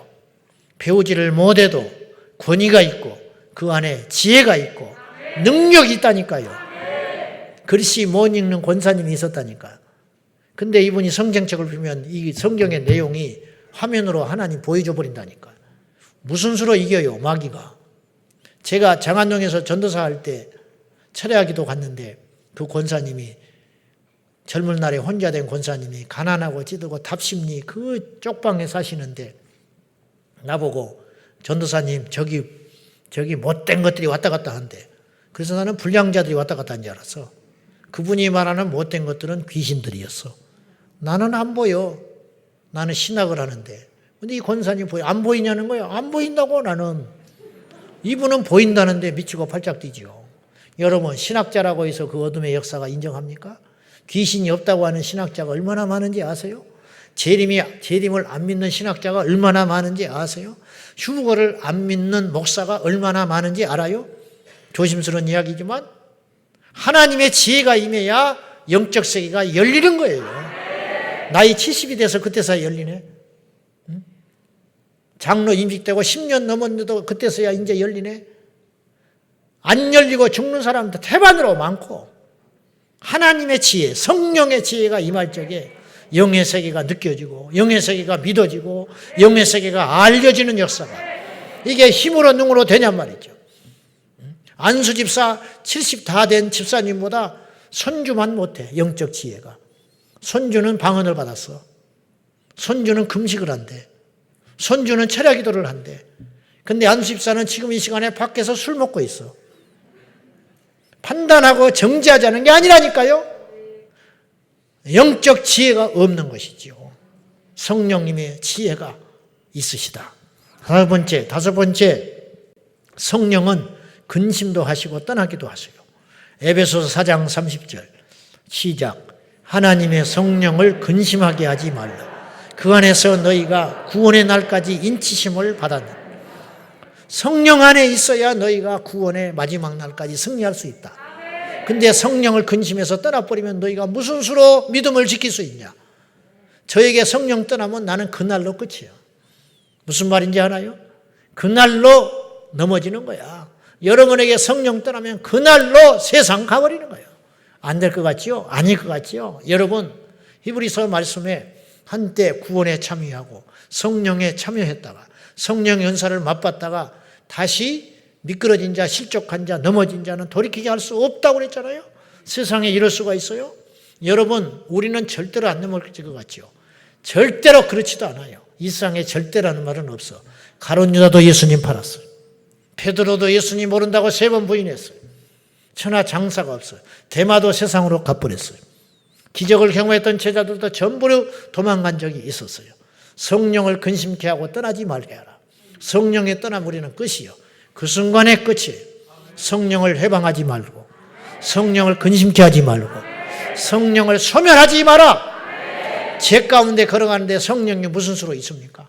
S1: 배우지를 못해도 권위가 있고 그 안에 지혜가 있고 능력이 있다니까요. 글씨 못 읽는 권사님이 있었다니까. 근데 이분이 성경책을 보면 이 성경의 내용이 화면으로 하나님 보여줘 버린다니까. 무슨 수로 이겨요, 마귀가. 제가 장안동에서 전도사 할 때 철야기도 갔는데 그 권사님이 젊은 날에 혼자 된 권사님이 가난하고 찌들고 답심리 그 쪽방에 사시는데 나보고 전도사님 저기 저기 못된 것들이 왔다 갔다 한대. 그래서 나는 불량자들이 왔다 갔다 한 줄 알았어. 그분이 말하는 못된 것들은 귀신들이었어. 나는 안 보여. 나는 신학을 하는데. 근데 이 권사님 보여. 안 보이냐는 거야. 안 보인다고 나는. 이분은 보인다는데 미치고 팔짝 뛰지요. 여러분, 신학자라고 해서 그 어둠의 역사가 인정합니까? 귀신이 없다고 하는 신학자가 얼마나 많은지 아세요? 재림을 안 믿는 신학자가 얼마나 많은지 아세요? 휴거를 안 믿는 목사가 얼마나 많은지 알아요? 조심스러운 이야기지만 하나님의 지혜가 임해야 영적 세계가 열리는 거예요. 나이 70이 돼서 그때서야 열리네. 장로 임직되고 10년 넘었는데도 그때서야 이제 열리네. 안 열리고 죽는 사람도 태반으로 많고 하나님의 지혜, 성령의 지혜가 임할 적에 영의 세계가 느껴지고 영의 세계가 믿어지고 영의 세계가 알려지는 역사가 이게 힘으로 능으로 되냔 말이죠. 안수 집사 70 다 된 집사님보다 손주만 못해. 영적 지혜가. 손주는 방언을 받았어. 손주는 금식을 한대. 손주는 철야 기도를 한대. 근데 안수 집사는 지금 이 시간에 밖에서 술 먹고 있어. 판단하고 정지하자는 게 아니라니까요. 영적 지혜가 없는 것이지요. 성령님의 지혜가 있으시다. 다섯 번째, 성령은 근심도 하시고 떠나기도 하세요. 에베소서 4장 30절 시작. 하나님의 성령을 근심하게 하지 말라. 그 안에서 너희가 구원의 날까지 인치심을 받았느니라. 성령 안에 있어야 너희가 구원의 마지막 날까지 승리할 수 있다. 근데 성령을 근심해서 떠나버리면 너희가 무슨 수로 믿음을 지킬 수 있냐? 저에게 성령 떠나면 나는 그날로 끝이에요. 무슨 말인지 아나요? 그날로 넘어지는 거야. 여러분에게 성령 떠나면 그날로 세상 가버리는 거예요. 안 될 것 같지요? 아닐 것 같지요? 여러분, 히브리서 말씀에 한때 구원에 참여하고 성령에 참여했다가 성령 연사를 맛봤다가 다시 미끄러진 자, 실족한 자, 넘어진 자는 돌이키게 할 수 없다고 그랬잖아요. 세상에 이럴 수가 있어요? 여러분, 우리는 절대로 안 넘어질 것 같죠? 절대로 그렇지도 않아요. 이 세상에 절대라는 말은 없어. 가룟 유다도 예수님 팔았어요. 베드로도 예수님 모른다고 3번 부인했어요. 천하 장사가 없어요. 데마도 세상으로 가버렸어요. 기적을 경험했던 제자들도 전부 도망간 적이 있었어요. 성령을 근심케 하고 떠나지 말게 하라. 성령에 떠나면 우리는 끝이요. 그 순간의 끝이에요. 성령을 해방하지 말고 성령을 근심케 하지 말고 성령을 소멸하지 마라. 제 가운데 걸어가는데 성령이 무슨 수로 있습니까?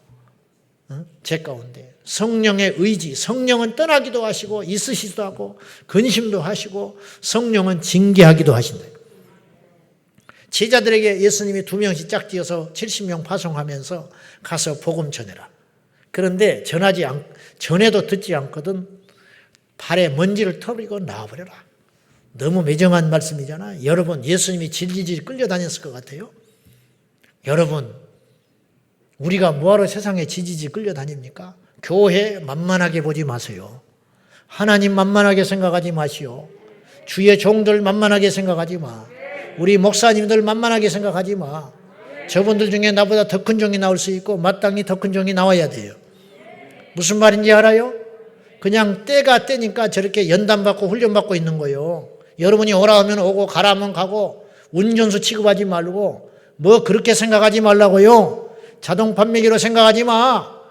S1: 제 가운데 성령의 의지, 성령은 떠나기도 하시고 있으시기도 하고 근심도 하시고 성령은 징계하기도 하신다. 제자들에게 예수님이 2명씩 짝지어서 70명 파송하면서 가서 복음 전해라. 그런데 전해도 듣지 않거든 발에 먼지를 털리고 나와버려라. 너무 매정한 말씀이잖아. 여러분, 예수님이 질질 끌려다녔을 것 같아요? 여러분, 우리가 뭐하러 세상에 지지직 끌려다닙니까? 교회 만만하게 보지 마세요. 하나님 만만하게 생각하지 마시오. 주의 종들 만만하게 생각하지 마. 우리 목사님들 만만하게 생각하지 마. 저분들 중에 나보다 더 큰 종이 나올 수 있고 마땅히 더 큰 종이 나와야 돼요. 무슨 말인지 알아요? 그냥 때가 때니까 저렇게 연단받고 훈련받고 있는 거예요. 여러분이 오라 하면 오고 가라 하면 가고 운전수 취급하지 말고 뭐 그렇게 생각하지 말라고요. 자동 판매기로 생각하지 마.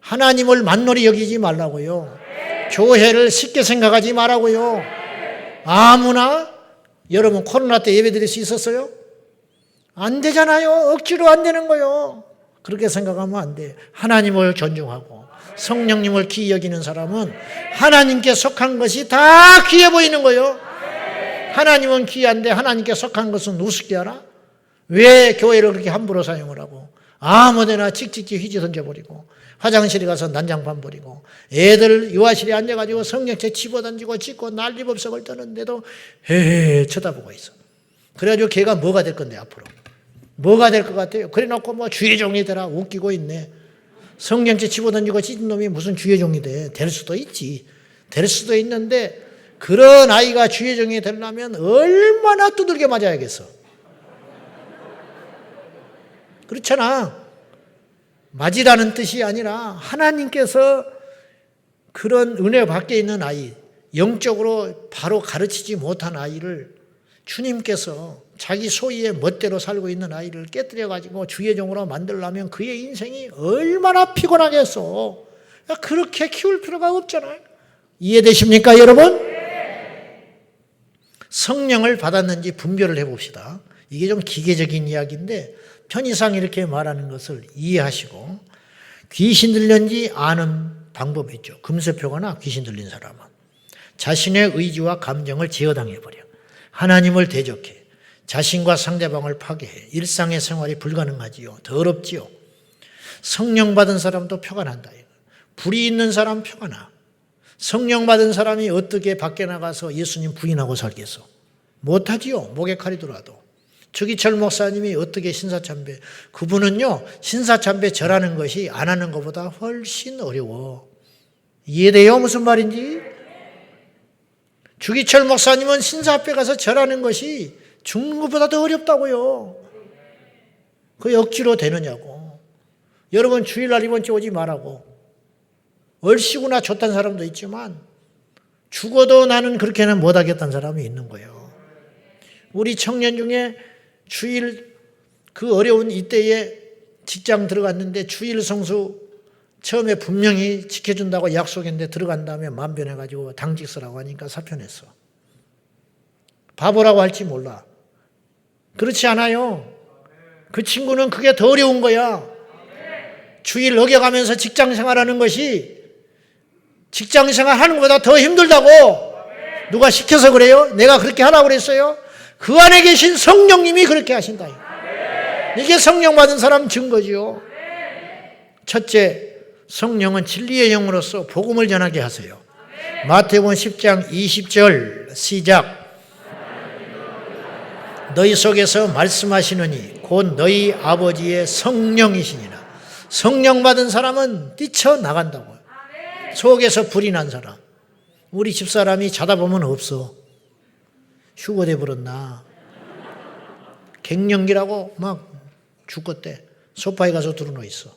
S1: 하나님을 만놀이 여기지 말라고요. 교회를 쉽게 생각하지 말라고요. 아무나 여러분 코로나 때 예배 드릴 수 있었어요? 안 되잖아요. 억지로 안 되는 거예요. 그렇게 생각하면 안 돼. 하나님을 존중하고 성령님을 귀히 여기는 사람은 하나님께 속한 것이 다 귀해 보이는 거예요. 하나님은 귀한데 하나님께 속한 것은 우습게 하라? 왜 교회를 그렇게 함부로 사용을 하고 아무데나 칙칙칙 휘지 던져버리고 화장실에 가서 난장판 버리고 애들 유아실에 앉아가지고 성령책 집어던지고 찢고 난리법석을 떠는데도 헤헤 쳐다보고 있어. 그래가지고 걔가 뭐가 될 건데 앞으로 뭐가 될 것 같아요? 그래놓고 뭐 주의 종이 되라 웃기고 있네. 성경책 집어던지고 찢은 놈이 무슨 주의 종이 돼? 될 수도 있지. 될 수도 있는데 그런 아이가 주의 종이 되려면 얼마나 두들겨 맞아야겠어. 그렇잖아. 맞으라는 뜻이 아니라 하나님께서 그런 은혜 밖에 있는 아이, 영적으로 바로 가르치지 못한 아이를 주님께서 자기 소유의 멋대로 살고 있는 아이를 깨뜨려가지고 주의 종으로 만들려면 그의 인생이 얼마나 피곤하겠어. 그렇게 키울 필요가 없잖아요. 이해되십니까, 여러분? 성령을 받았는지 분별을 해봅시다. 이게 좀 기계적인 이야기인데 편의상 이렇게 말하는 것을 이해하시고, 귀신 들렸는지 아는 방법이 있죠. 금수표거나 귀신 들린 사람은 자신의 의지와 감정을 제어당해버려. 하나님을 대적해. 자신과 상대방을 파괴해. 일상의 생활이 불가능하지요. 더럽지요. 성령 받은 사람도 표가 난다. 불이 있는 사람 표가 나. 성령 받은 사람이 어떻게 밖에 나가서 예수님 부인하고 살겠어? 못하지요. 목에 칼이 들어와도. 주기철 목사님이 어떻게 신사참배, 그분은요 신사참배 절하는 것이 안 하는 것보다 훨씬 어려워. 이해돼요? 무슨 말인지? 주기철 목사님은 신사 앞에 가서 절하는 것이 죽는 것보다 더 어렵다고요. 그게 억지로 되느냐고. 여러분 주일날 이번 주 오지 말라고. 얼씨구나 줬다는 사람도 있지만 죽어도 나는 그렇게는 못하겠다는 사람이 있는 거예요. 우리 청년 중에 주일 그 어려운 이때에 직장 들어갔는데 주일 성수 처음에 분명히 지켜준다고 약속했는데 들어간 다음에 마음 변해가지고 당직 서라고 하니까 사표냈어. 바보라고 할지 몰라. 그렇지 않아요. 그 친구는 그게 더 어려운 거야. 주일 어겨가면서 직장 생활하는 것이 직장 생활하는 것보다 더 힘들다고. 누가 시켜서 그래요? 내가 그렇게 하라고 그랬어요? 그 안에 계신 성령님이 그렇게 하신다. 이게 성령 받은 사람 증거지요. 첫째, 성령은 진리의 영으로서 복음을 전하게 하세요. 마태복음 10장 20절 시작. 너희 속에서 말씀하시느니 곧 너희 아버지의 성령이시니라. 성령 받은 사람은 뛰쳐나간다고요. 속에서 불이 난 사람. 우리 집사람이 자다 보면 없어. 휴거돼 버렸나. 갱년기라고 막 죽겠대. 소파에 가서 들어누워 있어.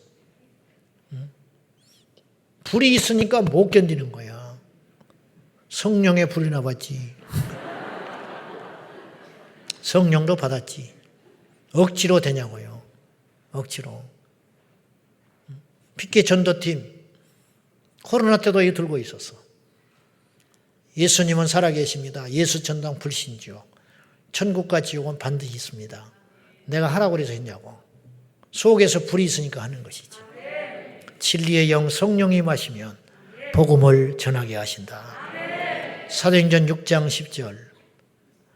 S1: 불이 있으니까 못 견디는 거야. 성령의 불이나 받지. 성령도 받았지. 억지로 되냐고요. 억지로. 피케 전도팀 코로나 때도 이거 들고 있었어. 예수님은 살아계십니다. 예수 전당 불신지요. 천국과 지옥은 반드시 있습니다. 내가 하라고 그래서 했냐고. 속에서 불이 있으니까 하는 것이지. 진리의 영 성령이 마시면 복음을 전하게 하신다. 사도행전 6장 10절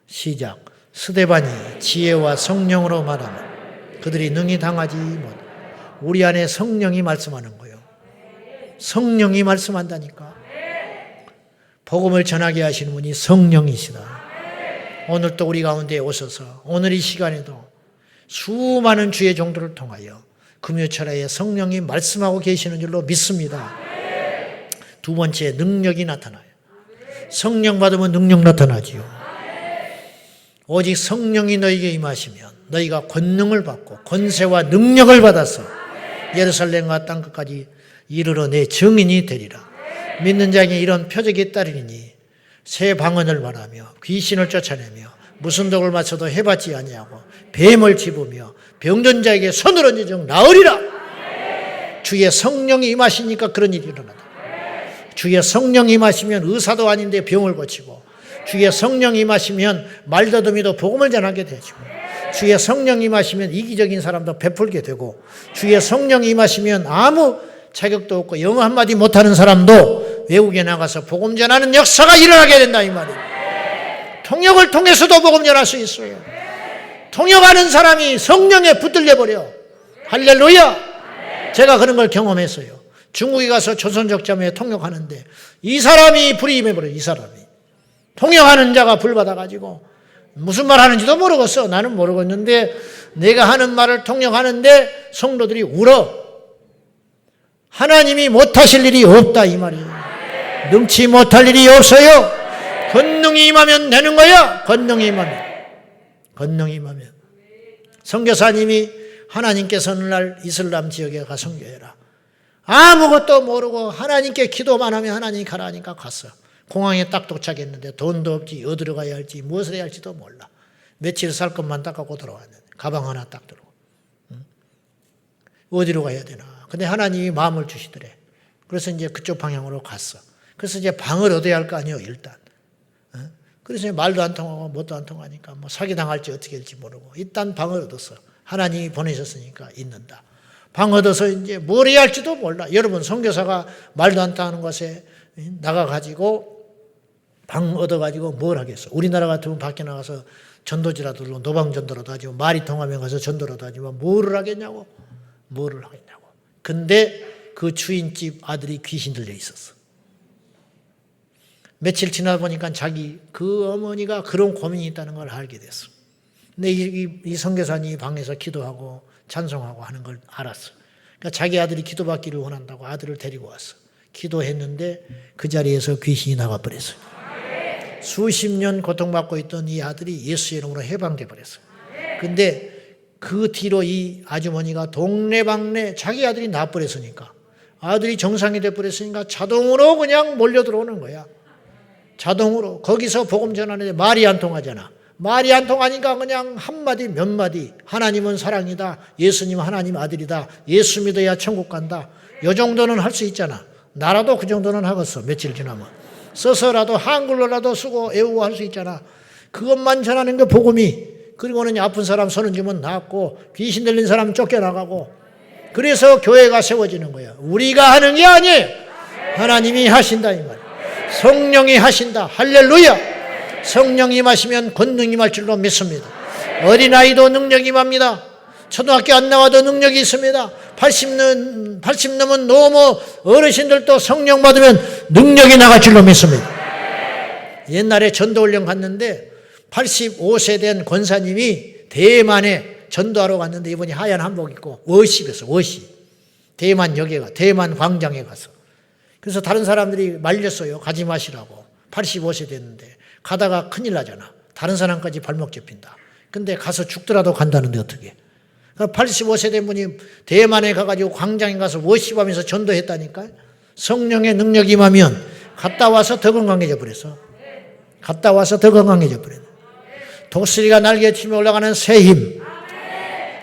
S1: 시작. 스데반이 지혜와 성령으로 말하면 그들이 능히 당하지 못. 우리 안에 성령이 말씀하는 거예요. 성령이 말씀한다니까. 복음을 전하게 하시는 분이 성령이시다. 오늘 또 우리 가운데 오셔서 오늘 이 시간에도 수많은 주의 종들을 통하여 금요철야에 성령이 말씀하고 계시는 줄로 믿습니다. 두 번째, 능력이 나타나요. 성령 받으면 능력 나타나지요. 오직 성령이 너희에게 임하시면 너희가 권능을 받고 권세와 능력을 받아서 예루살렘과 땅끝까지 이르러 내 증인이 되리라. 믿는 자에게 이런 표적이 따르리니 새 방언을 말하며 귀신을 쫓아내며 무슨 독을 맞춰도 해받지 아니하고 뱀을 집으며 병든 자에게 손을 얹은 즉 나으리라. 주의 성령이 임하시니까 그런 일이 일어나다. 주의 성령이 임하시면 의사도 아닌데 병을 고치고, 주의 성령이 임하시면 말더듬이도 복음을 전하게 되시고, 주의 성령이 임하시면 이기적인 사람도 베풀게 되고, 주의 성령이 임하시면 아무 자격도 없고 영어 한마디 못하는 사람도 외국에 나가서 복음 전하는 역사가 일어나게 된다 이 말이에요. 통역을 통해서도 복음 전할 수 있어요. 통역하는 사람이 성령에 붙들려 버려. 할렐루야. 제가 그런 걸 경험했어요. 중국에 가서 조선족 자매에 통역하는데 이 사람이 불이 임해버려요. 이 사람이 통역하는 자가 불 받아가지고 무슨 말 하는지도 모르겠어. 나는 모르겠는데 내가 하는 말을 통역하는데 성도들이 울어. 하나님이 못하실 일이 없다 이 말이에요. 능치 못할 일이 없어요. 권능이 임하면 되는 거야. 권능이 임하면. 선교사님이 하나님께서 어느 날 이슬람 지역에 가 선교해라. 아무것도 모르고 하나님께 기도만 하면 하나님이 가라니까 갔어. 공항에 딱 도착했는데 돈도 없지, 어디로 가야 할지, 무엇을 해야 할지도 몰라. 며칠 살 것만 딱 갖고 들어왔는데 가방 하나 딱 들고. 어디로 가야 되나. 근데 하나님이 마음을 주시더래. 그래서 이제 그쪽 방향으로 갔어. 그래서 이제 방을 얻어야 할 거 아니에요, 일단. 그래서 말도 안 통하고 뭣도 안 통하니까 뭐 사기당할지 어떻게 될지 모르고 일단 방을 얻었어. 하나님이 보내셨으니까 있는다. 방 얻어서 이제 뭘 해야 할지도 몰라. 여러분, 선교사가 말도 안 통하는 곳에 나가가지고 방 얻어가지고 뭘 하겠어. 우리나라 같으면 밖에 나가서 전도지라도 노방전도라도 하지만 말이 통하면 가서 전도라도 하지만 뭐를 하겠냐고. 뭐를 하겠냐고. 근데 그 주인집 아들이 귀신 들려 있었어. 며칠 지나다 보니까 자기 그 어머니가 그런 고민이 있다는 걸 알게 됐어. 근데 이 선교사님이 방에서 기도하고 찬송하고 하는 걸 알았어. 그러니까 자기 아들이 기도받기를 원한다고 아들을 데리고 왔어. 기도했는데 그 자리에서 귀신이 나가버렸어요. 수십 년 고통받고 있던 이 아들이 예수의 이름으로 해방돼 버렸어요. 근데 그 뒤로 이 아주머니가 동네방네 자기 아들이 나버렸으니까 아들이 정상이 돼버렸으니까 자동으로 그냥 몰려 들어오는 거야. 자동으로. 거기서 복음 전하는데 말이 안 통하잖아. 말이 안 통하니까 그냥 한마디 몇 마디. 하나님은 사랑이다. 예수님은 하나님 아들이다. 예수 믿어야 천국 간다. 요 정도는 할 수 있잖아. 나라도 그 정도는 하겠어. 며칠 지나면. 써서라도 한글로라도 쓰고 외우고 할 수 있잖아. 그것만 전하는 게 복음이. 그리고는 아픈 사람 손을 쥐면 낫고 귀신 들린 사람 쫓겨나가고. 그래서 교회가 세워지는 거야. 우리가 하는 게 아니에요. 하나님이 하신다 이 말이야. 성령이 하신다. 할렐루야. 성령이 임하시면 권능이 임할 줄로 믿습니다. 어린아이도 능력이 임합니다. 초등학교 안 나와도 능력이 있습니다. 80 넘은 노모 어르신들도 성령 받으면 능력이 나갈 줄로 믿습니다. 옛날에 전도훈련 갔는데 85세 된 권사님이 대만에 전도하러 갔는데 이분이 하얀 한복 입고 워십에서 워십. 대만 역에 대만 광장에 가서. 그래서 다른 사람들이 말렸어요. 가지 마시라고. 85세 됐는데 가다가 큰일 나잖아. 다른 사람까지 발목 잡힌다. 근데 가서 죽더라도 간다는데 어떻게. 85세 된 분이 대만에 가가지고 광장에 가서 워십하면서 전도했다니까. 성령의 능력이 임하면 갔다 와서 더 건강해져 버렸어. 갔다 와서 더 건강해져 버렸어. 독수리가 날개 치며 올라가는 새 힘.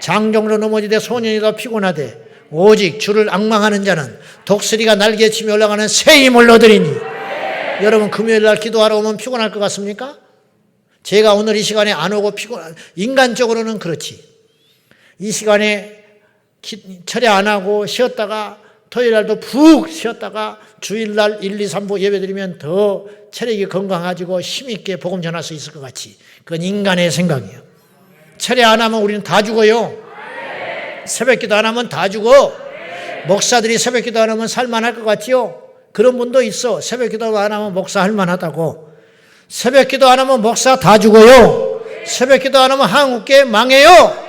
S1: 장정으로 넘어지되 소년이다 피곤하되 오직 주를 앙망하는 자는 독수리가 날개 치며 올라가는 새 힘을 얻으리니. 여러분, 금요일 날 기도하러 오면 피곤할 것 같습니까? 제가 오늘 이 시간에 안 오고 인간적으로는 그렇지. 이 시간에 철회 안 하고 쉬었다가 토요일 날도 푹 쉬었다가 주일 날 1, 2, 3부 예배 드리면 더 체력이 건강해지고 힘있게 복음 전할 수 있을 것 같이. 그건 인간의 생각이에요. 철회 안 하면 우리는 다 죽어요. 새벽 기도 안 하면 다 죽어. 목사들이 새벽 기도 안 하면 살만할 것 같지요? 그런 분도 있어. 새벽 기도 안 하면 목사 할만하다고. 새벽 기도 안 하면 목사 다 죽어요. 새벽 기도 안 하면 한국교회 망해요.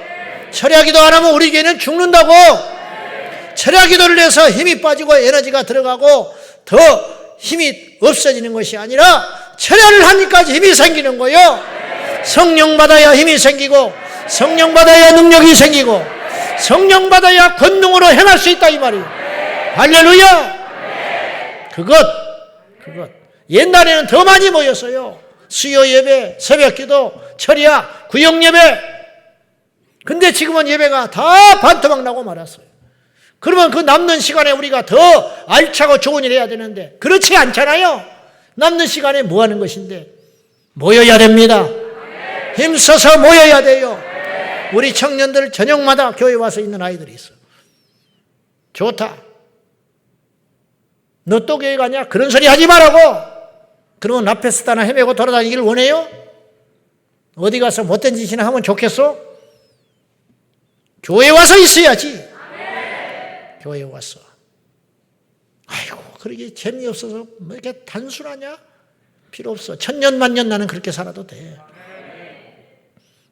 S1: 철야 기도 안 하면 우리 교회는 죽는다고. 철야 기도를 해서 힘이 빠지고 에너지가 들어가고 더 힘이 없어지는 것이 아니라 철야를 하니까 힘이 생기는 거예요. 성령 받아야 힘이 생기고 성령 받아야 능력이 생기고 성령 받아야 권능으로 행할 수 있다 이 말이에요. 할렐루야. 그것 옛날에는 더 많이 모였어요. 수요 예배, 새벽 기도, 철야, 구역 예배. 근데 지금은 예배가 다 반토막 나고 말았어요. 그러면 그 남는 시간에 우리가 더 알차고 좋은 일 해야 되는데 그렇지 않잖아요. 남는 시간에 뭐 하는 것인데 모여야 됩니다. 힘써서 모여야 돼요. 우리 청년들 저녁마다 교회 와서 있는 아이들이 있어. 좋다. 너 또 교회 가냐? 그런 소리 하지 말라고. 그러면 라페스타나 헤매고 돌아다니기를 원해요? 어디 가서 못된 짓이나 하면 좋겠어? 교회 와서 있어야지. 교회 와서. 아이고, 그러게 재미없어서 뭐 이렇게 단순하냐? 필요 없어. 천년만년 나는 그렇게 살아도 돼.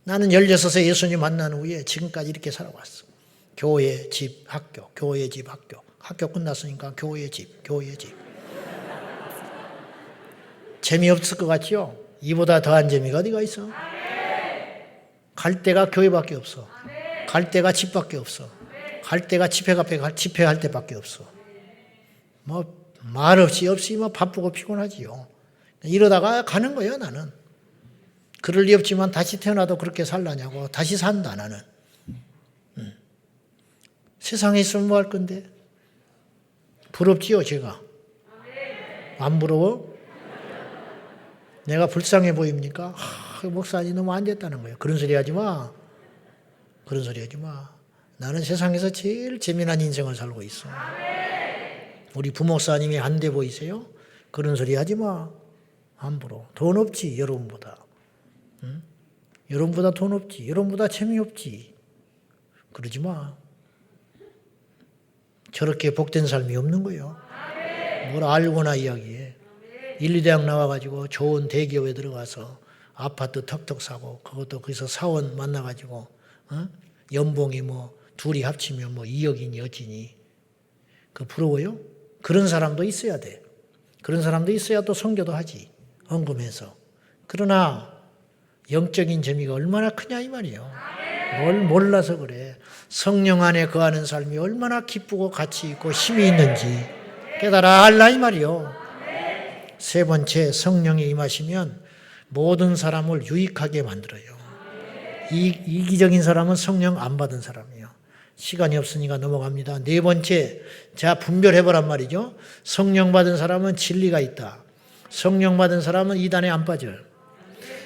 S1: 나는 16세 예수님 만난 후에 지금까지 이렇게 살아왔어. 교회, 집, 학교, 교회, 집, 학교. 학교 끝났으니까 교회, 집, 교회, 집. 재미없을 것 같죠? 이보다 더한 재미가 어디가 있어? 갈 데가 교회밖에 없어. 갈 데가 집밖에 없어. 갈 데가 집회할 때밖에 없어. 뭐 말 없이 뭐 바쁘고 피곤하지요. 이러다가 가는 거예요, 나는. 그럴 리 없지만 다시 태어나도 그렇게 살라냐고. 다시 산다, 나는. 세상에 있으면 뭐 할 건데? 부럽지요, 제가? 안 부러워? 내가 불쌍해 보입니까? 목사님 너무 안 됐다는 거예요. 그런 소리 하지 마. 그런 소리 하지 마. 나는 세상에서 제일 재미난 인생을 살고 있어. 우리 부목사님이 안 돼 보이세요? 그런 소리 하지 마. 안 부러워. 돈 없지, 여러분보다. 응? 여러분보다 돈 없지. 여러분보다 재미없지. 그러지 마. 저렇게 복된 삶이 없는 거예요. 뭘 알고나 이야기해. 1, 2대학 나와가지고 좋은 대기업에 들어가서 아파트 턱턱 사고 그것도 거기서 사원 만나가지고 연봉이 뭐 둘이 합치면 뭐 2억이니 어찌니. 그 부러워요? 그런 사람도 있어야 돼. 그런 사람도 있어야 또 선교도 하지. 헌금해서. 그러나 영적인 재미가 얼마나 크냐 이 말이에요. 뭘 몰라서 그래. 성령 안에 거하는 삶이 얼마나 기쁘고 가치 있고 힘이 있는지 깨달아 알라 이 말이요. 세 번째, 성령이 임하시면 모든 사람을 유익하게 만들어요. 이기적인 사람은 성령 안 받은 사람이에요. 시간이 없으니까 넘어갑니다. 네 번째, 자 분별해보란 말이죠. 성령 받은 사람은 진리가 있다. 성령 받은 사람은 이단에 안 빠져요.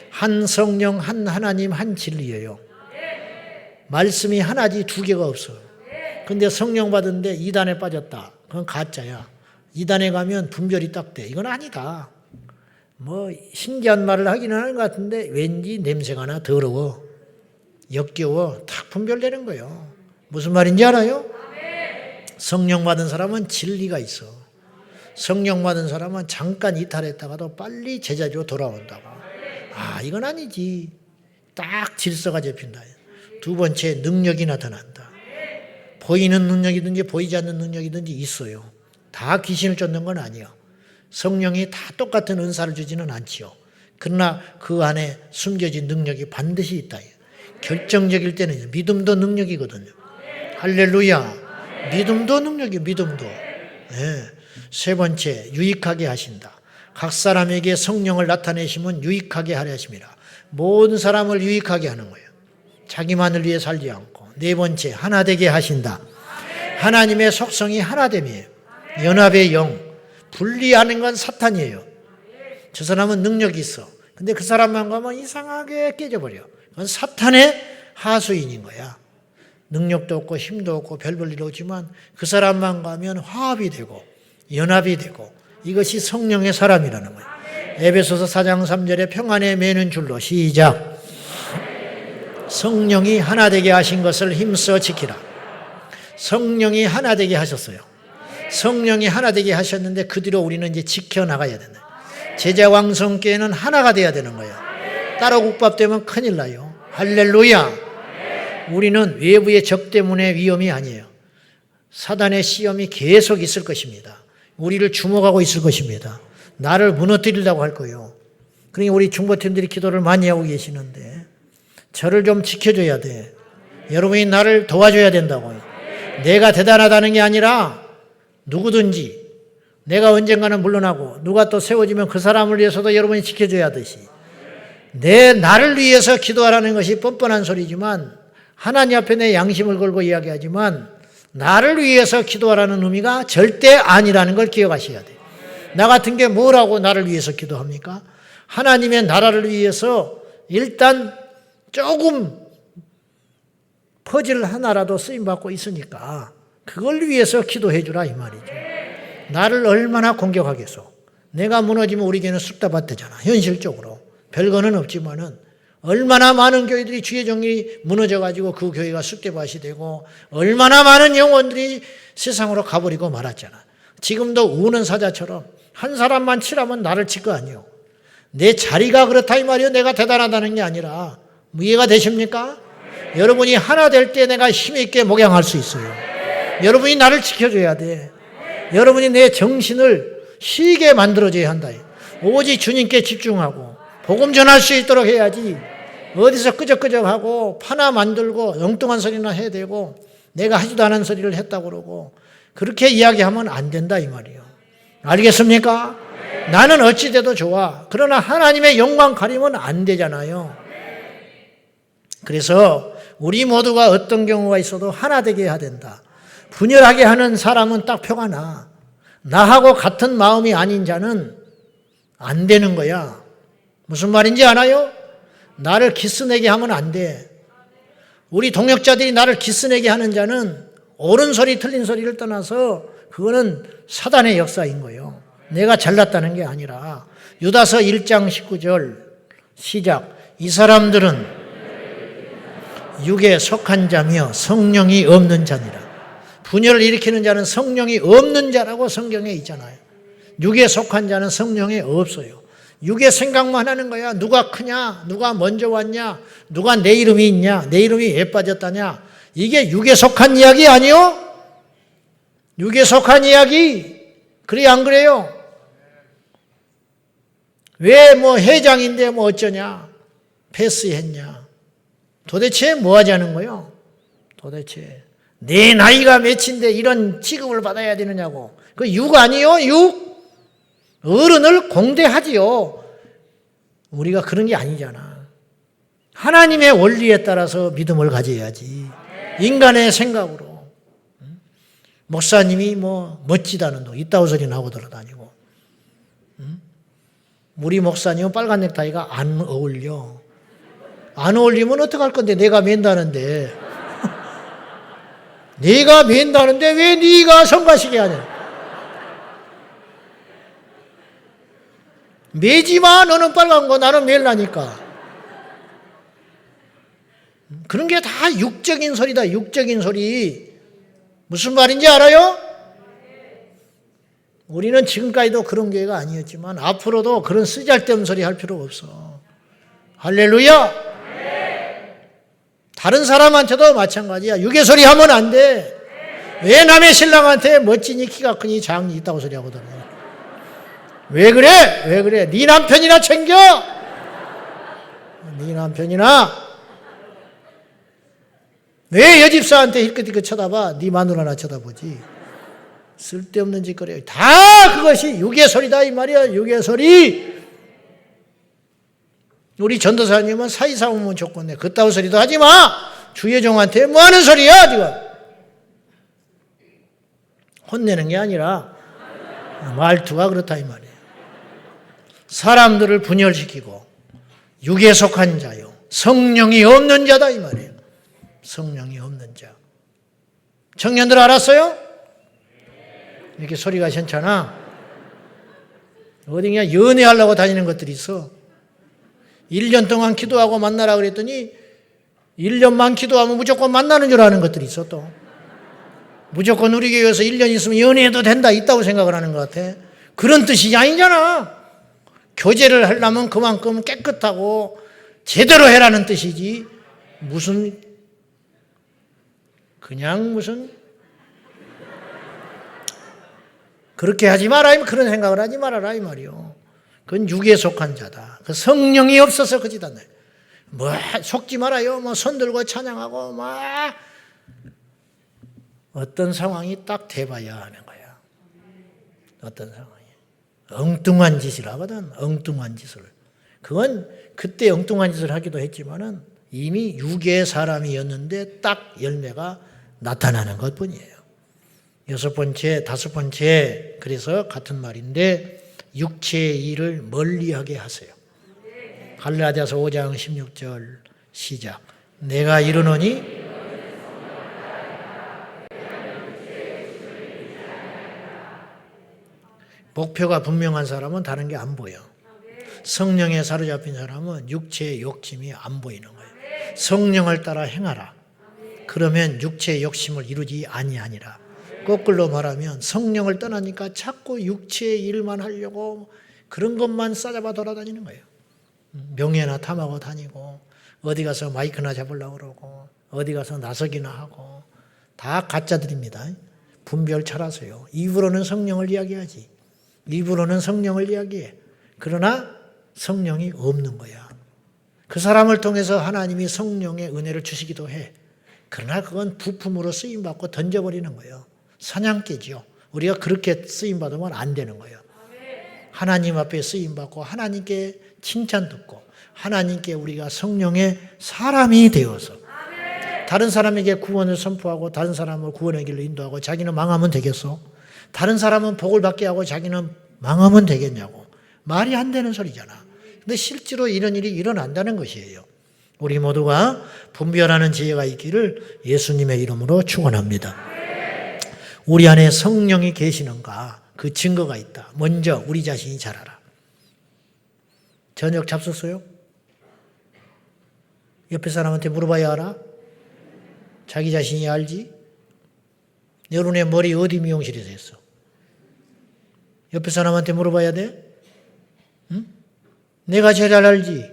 S1: 한 성령, 한 하나님, 한 진리예요. 말씀이 하나지 두 개가 없어. 근데 성령 받은데 이단에 빠졌다. 그건 가짜야. 이단에 가면 분별이 딱 돼. 이건 아니다. 뭐 신기한 말을 하기는 하는 것 같은데 왠지 냄새가 나 더러워. 역겨워. 딱 분별되는 거예요. 무슨 말인지 알아요? 성령 받은 사람은 진리가 있어. 성령 받은 사람은 잠깐 이탈했다가도 빨리 제자리로 돌아온다고. 아, 이건 아니지. 딱 질서가 잡힌다. 두 번째, 능력이 나타난다. 보이는 능력이든지 보이지 않는 능력이든지 있어요. 다 귀신을 쫓는 건 아니에요. 성령이 다 똑같은 은사를 주지는 않지요. 그러나 그 안에 숨겨진 능력이 반드시 있다. 결정적일 때는 믿음도 능력이거든요. 할렐루야. 믿음도 능력이에요. 믿음도. 네. 세 번째, 유익하게 하신다. 각 사람에게 성령을 나타내시면 유익하게 하려 하십니다. 모든 사람을 유익하게 하는 거예요. 자기만을 위해 살지 않고. 네 번째, 하나 되게 하신다. 하나님의 속성이 하나됨이에요. 연합의 영. 분리하는 건 사탄이에요. 저 사람은 능력이 있어. 근데 그 사람만 가면 이상하게 깨져버려. 그건 사탄의 하수인인 거야. 능력도 없고 힘도 없고 별 볼 일 없지만 그 사람만 가면 화합이 되고 연합이 되고 이것이 성령의 사람이라는 거예요. 에베소서 4장 3절에 평안에 매는 줄로 시작. 성령이 하나 되게 하신 것을 힘써 지키라. 성령이 하나 되게 하셨어요. 성령이 하나 되게 하셨는데 그 뒤로 우리는 이제 지켜나가야 된다. 제자왕성교회는 하나가 돼야 되는 거예요. 따로 국밥되면 큰일 나요. 할렐루야. 우리는 외부의 적 때문에 위험이 아니에요. 사단의 시험이 계속 있을 것입니다. 우리를 주목하고 있을 것입니다. 나를 무너뜨리려고 할 거예요. 그러니까 우리 중보팀들이 기도를 많이 하고 계시는데 저를 좀 지켜줘야 돼. 여러분이 나를 도와줘야 된다고요. 내가 대단하다는 게 아니라 누구든지 내가 언젠가는 물러나고 누가 또 세워지면 그 사람을 위해서도 여러분이 지켜줘야 하듯이 나를 위해서 기도하라는 것이 뻔뻔한 소리지만 하나님 앞에 내 양심을 걸고 이야기하지만 나를 위해서 기도하라는 의미가 절대 아니라는 걸 기억하셔야 돼요. 나 같은 게 뭐라고 나를 위해서 기도합니까? 하나님의 나라를 위해서 일단 조금 퍼즐 하나라도 쓰임받고 있으니까 그걸 위해서 기도해 주라 이 말이죠. 나를 얼마나 공격하겠어. 내가 무너지면 우리 교회는 쑥다밭 되잖아. 현실적으로. 별거는 없지만은 얼마나 많은 교회들이 주의 정리 무너져가지고 그 교회가 쑥대밭이 되고 얼마나 많은 영혼들이 세상으로 가버리고 말았잖아. 지금도 우는 사자처럼 한 사람만 치라면 나를 칠 거 아니에요. 내 자리가 그렇다 이 말이에요. 내가 대단하다는 게 아니라. 이해가 되십니까? 여러분이 하나 될 때 내가 힘있게 목양할 수 있어요. 여러분이 나를 지켜줘야 돼. 여러분이 내 정신을 쉬게 만들어줘야 한다. 오직 주님께 집중하고 복음 전할 수 있도록 해야지. 어디서 끄적끄적하고 파나 만들고 엉뚱한 소리나 해야 되고 내가 하지도 않은 소리를 했다고 그러고 그렇게 이야기하면 안 된다 이 말이에요. 알겠습니까? 나는 어찌 돼도 좋아. 그러나 하나님의 영광 가리면 안 되잖아요. 그래서 우리 모두가 어떤 경우가 있어도 하나 되게 해야 된다. 분열하게 하는 사람은 딱 표가 나. 나하고 같은 마음이 아닌 자는 안 되는 거야. 무슨 말인지 알아요? 나를 기스내게 하면 안 돼. 우리 동역자들이 나를 기스내게 하는 자는 옳은 소리 틀린 소리를 떠나서 그거는 사단의 역사인 거예요. 내가 잘났다는 게 아니라. 유다서 1장 19절 시작. 이 사람들은 육에 속한 자며 성령이 없는 자니라. 분열을 일으키는 자는 성령이 없는 자라고 성경에 있잖아요. 육에 속한 자는 성령이 없어요. 육의 생각만 하는 거야. 누가 크냐? 누가 먼저 왔냐? 누가 내 이름이 있냐? 내 이름이 왜 빠졌다냐? 이게 육에 속한 이야기 아니요? 육에 속한 이야기. 그래 안 그래요? 왜 뭐 회장인데 뭐 어쩌냐? 패스했냐? 도대체 뭐 하자는 거요? 도대체 내 나이가 몇인데 이런 취급을 받아야 되느냐고. 그 육 아니요? 육? 어른을 공대하지요. 우리가 그런 게 아니잖아. 하나님의 원리에 따라서 믿음을 가져야지. 인간의 생각으로. 목사님이 뭐 멋지다는 둥 이따구 소리 나고 돌아다니고. 우리 목사님은 빨간 넥타이가 안 어울려. 안 어울리면 어떡할 건데 내가 맨다는데. 네가 맨다는데 왜 네가 성가시게 하냐. 매지마. 너는 빨간 거 나는 멜라니까. 그런 게 다 육적인 소리다. 육적인 소리. 무슨 말인지 알아요? 우리는 지금까지도 그런 교회가 아니었지만 앞으로도 그런 쓰잘데없는 소리 할 필요 없어. 할렐루야. 다른 사람한테도 마찬가지야. 육의 소리 하면 안 돼. 왜 남의 신랑한테 멋지니 키가 크니 장이 있다고 소리하거든. 왜 그래? 왜 그래? 네 남편이나 챙겨. 네 남편이나. 왜 여집사한테 힐끗힐끗 쳐다봐? 네 마누라나 쳐다보지. 쓸데없는 짓거리야. 다 그것이 육의 소리다 이 말이야. 육의 소리. 우리 전도사님은 사이사오면 좋겠네. 그따위 소리도 하지 마. 주의 종한테 뭐 하는 소리야 지금. 혼내는 게 아니라 말투가 그렇다 이 말이에요. 사람들을 분열시키고 육에 속한 자요. 성령이 없는 자다 이 말이에요. 성령이 없는 자. 청년들 알았어요? 이렇게 소리가 괜찮아. 어디냐 연애하려고 다니는 것들이 있어. 1년 동안 기도하고 만나라 그랬더니 1년만 기도하면 무조건 만나는 줄 아는 것들이 있어 또. 무조건 우리 교회에서 1년 있으면 연애해도 된다 있다고 생각을 하는 것 같아. 그런 뜻이 아니잖아. 교제를 하려면 그만큼 깨끗하고 제대로 해라는 뜻이지. 무슨 그냥 무슨 그렇게 하지 마라. 그런 생각을 하지 말아라 이 말이요. 그건 육에 속한 자다. 그 성령이 없어서 그지다. 뭐 속지 말아요. 뭐 손들고 찬양하고 막 어떤 상황이 딱 돼봐야 하는 거야. 어떤 상황이 엉뚱한 짓을 하거든. 엉뚱한 짓을. 그건 그때 엉뚱한 짓을 하기도 했지만은 이미 육의 사람이었는데 딱 열매가 나타나는 것뿐이에요. 6번째, 5번째. 그래서 같은 말인데 육체의 일을 멀리하게 하세요. 갈라디아서 5장 16절 시작. 내가 이르노니 목표가 분명한 사람은 다른 게 안 보여. 성령에 사로잡힌 사람은 육체의 욕심이 안 보이는 거예요. 성령을 따라 행하라. 그러면 육체의 욕심을 이루지 아니하니라. 거꾸로 말하면 성령을 떠나니까 자꾸 육체의 일만 하려고 그런 것만 싸잡아 돌아다니는 거예요. 명예나 탐하고 다니고 어디 가서 마이크나 잡으려고 그러고 어디 가서 나서기나 하고 다 가짜들입니다. 분별 잘하세요. 입으로는 성령을 이야기하지. 입으로는 성령을 이야기해. 그러나 성령이 없는 거야. 그 사람을 통해서 하나님이 성령의 은혜를 주시기도 해. 그러나 그건 부품으로 쓰임받고 던져버리는 거예요. 사냥개죠. 우리가 그렇게 쓰임받으면 안 되는 거예요. 하나님 앞에 쓰임받고 하나님께 칭찬 듣고 하나님께 우리가 성령의 사람이 되어서 다른 사람에게 구원을 선포하고 다른 사람을 구원의 길로 인도하고 자기는 망하면 되겠어? 다른 사람은 복을 받게 하고 자기는 망하면 되겠냐고. 말이 안 되는 소리잖아. 근데 실제로 이런 일이 일어난다는 것이에요. 우리 모두가 분별하는 지혜가 있기를 예수님의 이름으로 축원합니다. 우리 안에 성령이 계시는가 그 증거가 있다. 먼저 우리 자신이 잘 알아. 저녁 잡섰어요? 옆에 사람한테 물어봐야 알아? 자기 자신이 알지? 여러분의 머리 어디 미용실에서 했어? 옆에 사람한테 물어봐야 돼? 응? 내가 제일 잘 알지?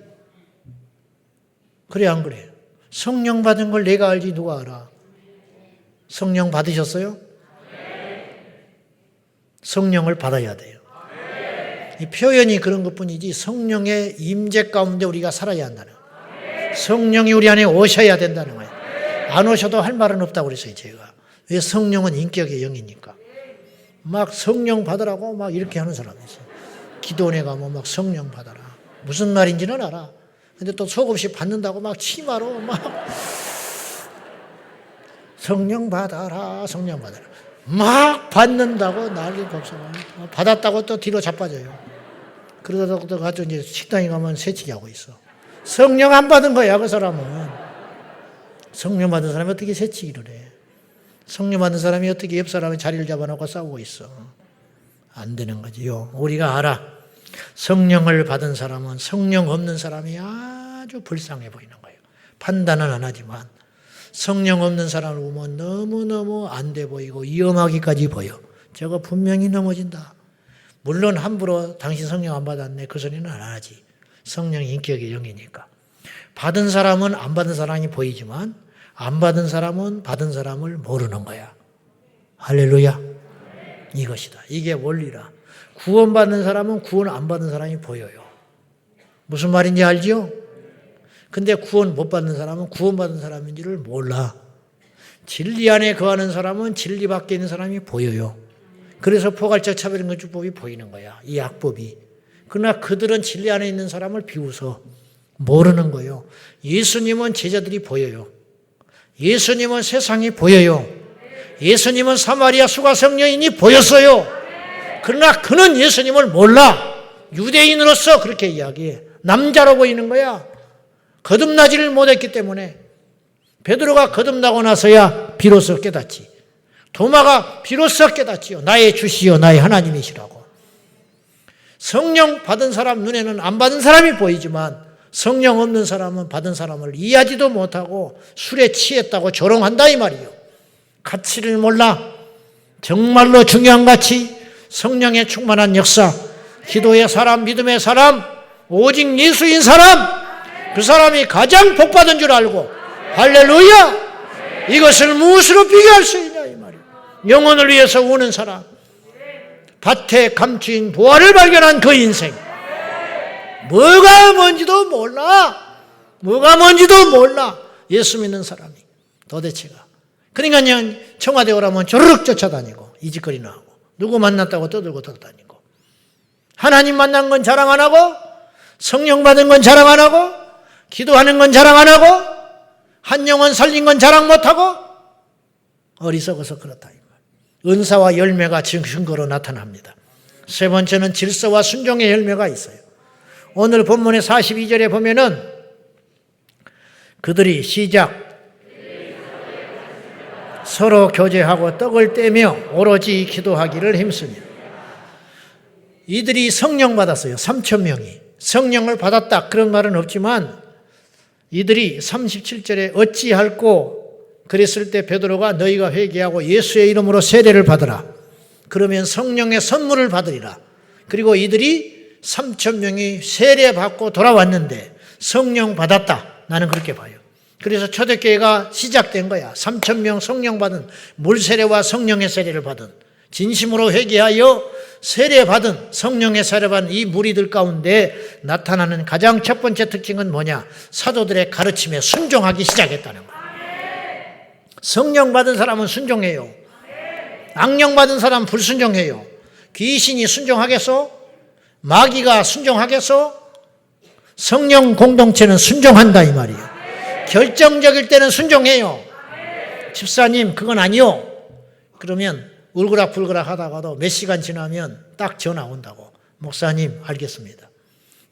S1: 그래 안 그래? 성령 받은 걸 내가 알지 누가 알아? 성령 받으셨어요? 성령을 받아야 돼요. 이 표현이 그런 것뿐이지 성령의 임재 가운데 우리가 살아야 한다는 거예요. 성령이 우리 안에 오셔야 된다는 거예요. 안 오셔도 할 말은 없다고 그랬어요 제가. 왜? 성령은 인격의 영이니까. 막 성령 받으라고 막 이렇게 하는 사람이 있어요. 기도원에 가면 막 성령 받아라. 무슨 말인지는 알아. 근데 또 속없이 받는다고 막 치마로 막 성령 받아라 성령 받아라 막 받는다고 난리 걱정을 받았다고 또 뒤로 자빠져요. 그러다가 또 가서 이제 식당에 가면 새치기 하고 있어. 성령 안 받은 거야 그 사람은. 성령 받은 사람이 어떻게 새치기를 해? 성령 받은 사람이 어떻게 옆 사람의 자리를 잡아놓고 싸우고 있어? 안 되는 거지요. 우리가 알아. 성령을 받은 사람은 성령 없는 사람이 아주 불쌍해 보이는 거예요. 판단은 안 하지만 성령 없는 사람을 보면 너무너무 안 돼 보이고 위험하기까지 보여. 저거 분명히 넘어진다. 물론 함부로 당신 성령 안 받았네 그 소리는 안 하지. 성령이 인격의 영이니까. 받은 사람은 안 받은 사람이 보이지만 안 받은 사람은 받은 사람을 모르는 거야. 할렐루야. 이것이다. 이게 원리라. 구원받는 사람은 구원 안 받는 사람이 보여요. 무슨 말인지 알지요? 근데 구원 못 받는 사람은 구원받은 사람인지를 몰라. 진리 안에 거하는 사람은 진리 밖에 있는 사람이 보여요. 그래서 포괄적 차별인권주법이 보이는 거야. 이 악법이. 그러나 그들은 진리 안에 있는 사람을 비웃어. 모르는 거예요. 예수님은 제자들이 보여요. 예수님은 세상이 보여요. 예수님은 사마리아 수가성 여인이 보였어요. 그러나 그는 예수님을 몰라. 유대인으로서 그렇게 이야기해. 남자로 보이는 거야. 거듭나지를 못했기 때문에. 베드로가 거듭나고 나서야 비로소 깨닫지. 도마가 비로소 깨닫지요. 나의 주시요 나의 하나님이시라고. 성령 받은 사람 눈에는 안 받은 사람이 보이지만 성령 없는 사람은 받은 사람을 이해하지도 못하고 술에 취했다고 조롱한다 이 말이요. 가치를 몰라. 정말로 중요한 가치, 성령의 충만한 역사, 기도의 사람, 믿음의 사람, 오직 예수인 사람, 그 사람이 가장 복받은 줄 알고 할렐루야! 이것을 무엇으로 비교할 수 있냐 이 말이에요. 영혼을 위해서 우는 사람, 밭에 감추인 보화를 발견한 그 인생, 뭐가 뭔지도 몰라. 뭐가 뭔지도 몰라. 예수 믿는 사람이 도대체가. 그러니까 그냥 청와대 오라면 조르륵 쫓아다니고 이짓거리나 하고 누구 만났다고 떠들고 돌아다니고 하나님 만난 건 자랑 안 하고 성령 받은 건 자랑 안 하고 기도하는 건 자랑 안 하고 한 영혼 살린 건 자랑 못 하고 어리석어서 그렇다. 은사와 열매가 증거로 나타납니다. 세 번째는 질서와 순종의 열매가 있어요. 오늘 본문의 42절에 보면은 그들이 시작 서로 교제하고 떡을 떼며 오로지 기도하기를 힘쓰며. 이들이 성령 받았어요. 3,000명이. 성령을 받았다 그런 말은 없지만 이들이 37절에 어찌할꼬 그랬을 때 베드로가 너희가 회개하고 예수의 이름으로 세례를 받으라. 그러면 성령의 선물을 받으리라. 그리고 이들이 3,000명이 세례 받고 돌아왔는데 성령 받았다. 나는 그렇게 봐요. 그래서 초대교회가 시작된 거야. 3,000명 성령 받은 물세례와 성령의 세례를 받은 진심으로 회개하여 세례 받은 성령의 세례 받은 이 무리들 가운데 나타나는 가장 첫 번째 특징은 뭐냐? 사도들의 가르침에 순종하기 시작했다는 거야. 성령 받은 사람은 순종해요. 악령받은 사람 불순종해요. 귀신이 순종하겠어? 마귀가 순종하겠어? 성령 공동체는 순종한다 이 말이에요. 결정적일 때는 순종해요. 집사님 그건 아니요. 그러면 울그락불그락 하다가도 몇 시간 지나면 딱 전화 온다고. 목사님 알겠습니다.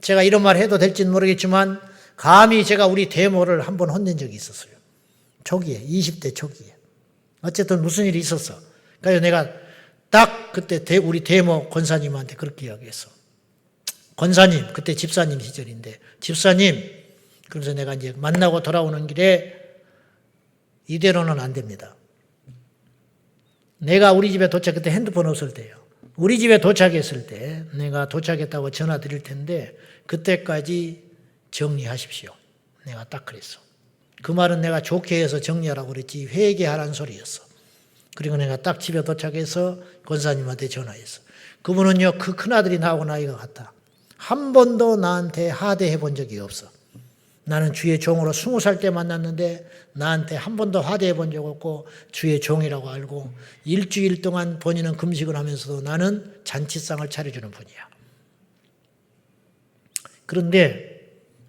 S1: 제가 이런 말 해도 될지는 모르겠지만 감히 제가 우리 대모를 한번 혼낸 적이 있었어요. 초기에 20대 초기에. 어쨌든 무슨 일이 있었어. 그래서 내가 딱 그때 우리 대모 권사님한테 그렇게 이야기했어. 권사님, 그때 집사님 시절인데, 집사님, 그래서 내가 이제 만나고 돌아오는 길에 이대로는 안 됩니다. 내가 우리 집에 그때 핸드폰 없을 때요. 우리 집에 도착했을 때 내가 도착했다고 전화 드릴 텐데 그때까지 정리하십시오. 내가 딱 그랬어. 그 말은 내가 좋게 해서 정리하라고 그랬지 회개하라는 소리였어. 그리고 내가 딱 집에 도착해서 권사님한테 전화했어. 그분은요, 그 큰아들이 나하고 나이가 같아. 한 번도 나한테 하대해 본 적이 없어. 나는 주의 종으로 20살 때 만났는데 나한테 한 번도 하대해 본 적 없고 주의 종이라고 알고 일주일 동안 본인은 금식을 하면서도 나는 잔치상을 차려주는 분이야. 그런데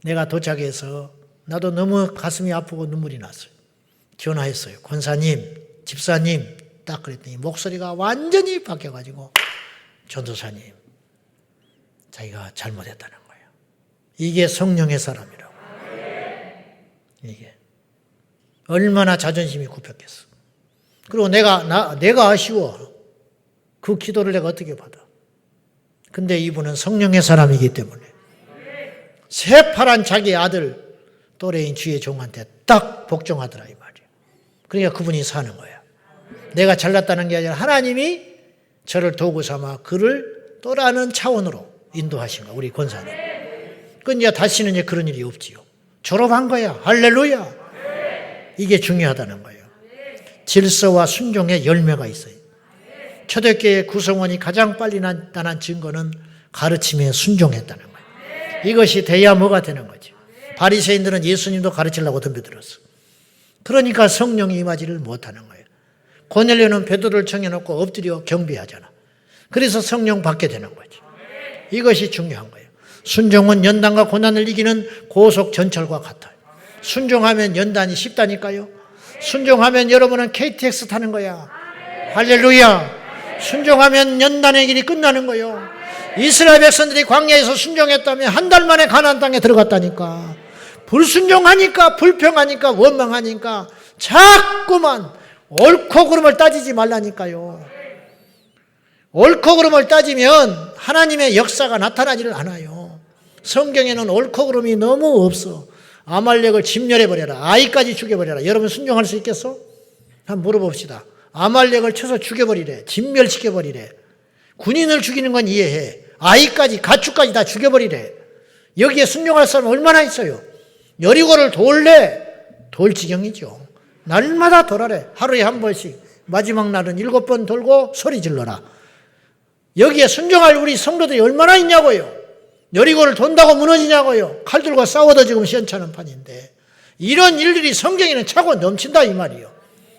S1: 내가 도착해서 나도 너무 가슴이 아프고 눈물이 났어요. 전화했어요. 권사님, 집사님 딱 그랬더니 목소리가 완전히 바뀌어가지고 전도사님 자기가 잘못했다는 거예요. 이게 성령의 사람이라고. 이게 얼마나 자존심이 굽혔겠어. 그리고 내가 아쉬워. 그 기도를 내가 어떻게 받아. 근데 이분은 성령의 사람이기 때문에 새파란 자기 아들 또래인 주의 종한테 딱 복종하더라 이 말이에요. 그러니까 그분이 사는 거야. 내가 잘났다는 게 아니라 하나님이 저를 도구 삼아 그를 또라는 차원으로 인도하신 거야. 우리 권사님. 그 이제 다시는 이제 그런 일이 없지요. 졸업한 거야. 할렐루야. 이게 중요하다는 거예요. 질서와 순종의 열매가 있어요. 초대교회 구성원이 가장 빨리 나타난 증거는 가르침에 순종했다는 거예요. 이것이 돼야 뭐가 되는 거죠. 바리새인들은 예수님도 가르치려고 덤벼들었어. 그러니까 성령이 임하지를 못하는 거예요. 고넬료는 베드로를 정해놓고 엎드려 경배하잖아. 그래서 성령 받게 되는 거죠. 이것이 중요한 거예요. 순종은 연단과 고난을 이기는 고속 전철과 같아요. 순종하면 연단이 쉽다니까요. 순종하면 여러분은 KTX 타는 거야. 할렐루야. 순종하면 연단의 길이 끝나는 거예요. 이스라엘 백성들이 광야에서 순종했다면 한 달 만에 가나안 땅에 들어갔다니까. 불순종하니까, 불평하니까, 원망하니까 자꾸만 옳고 그름을 따지지 말라니까요. 옳고 그름을 따지면 하나님의 역사가 나타나지를 않아요. 성경에는 옳고 그름이 너무 없어. 아말렉을 진멸해버려라. 아이까지 죽여버려라. 여러분 순종할 수 있겠어? 한번 물어봅시다. 아말렉을 쳐서 죽여버리래. 진멸시켜버리래. 군인을 죽이는 건 이해해. 아이까지 가축까지 다 죽여버리래. 여기에 순종할 사람 얼마나 있어요? 여리고를 돌 지경이죠. 날마다 돌아래. 하루에 한 번씩. 마지막 날은 7번 돌고 소리 질러라. 여기에 순종할 우리 성도들이 얼마나 있냐고요. 여리고를 돈다고 무너지냐고요. 칼 들고 싸워도 지금 시원찮은 판인데 이런 일들이 성경에는 차고 넘친다 이 말이에요.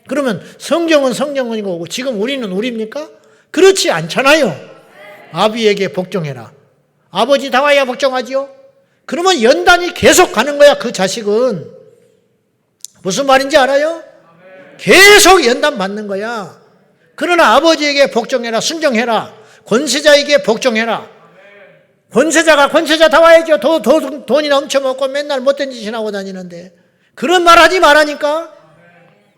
S1: 그러면 성경은 성경인 거고 지금 우리는 우리입니까? 그렇지 않잖아요. 아비에게 복종해라. 아버지 다와야 복종하지요. 그러면 연단이 계속 가는 거야. 그 자식은 무슨 말인지 알아요? 계속 연단 받는 거야. 그러나 아버지에게 복종해라. 순종해라. 권세자에게 복종해라. 권세자가 권세자 다와야죠. 돈이나 훔쳐먹고 맨날 못된 짓이 나고 다니는데 그런 말 하지 말라니까.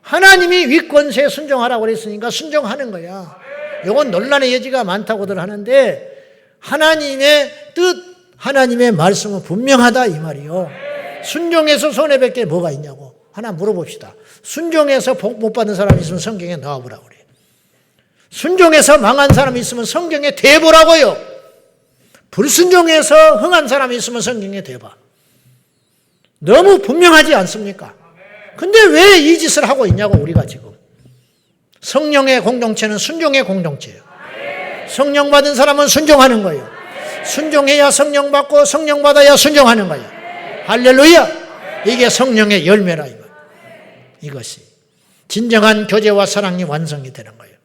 S1: 하나님이 윗권세에 순종하라고 그랬으니까 순종하는 거야. 이건 논란의 여지가 많다고들 하는데 하나님의 뜻, 하나님의 말씀은 분명하다 이 말이요. 순종해서 손해볼 게 뭐가 있냐고. 하나 물어봅시다. 순종해서 복 못 받는 사람이 있으면 성경에 나와보라고 그래. 순종해서 망한 사람이 있으면 성경에 대보라고요. 불순종해서 흥한 사람이 있으면 성경에 대봐. 너무 분명하지 않습니까? 근데 왜 이 짓을 하고 있냐고 우리가 지금. 성령의 공동체는 순종의 공동체예요. 성령 받은 사람은 순종하는 거예요. 순종해야 성령 받고 성령 받아야 순종하는 거예요. 할렐루야. 이게 성령의 열매라 이것이 진정한 교제와 사랑이 완성이 되는 거예요.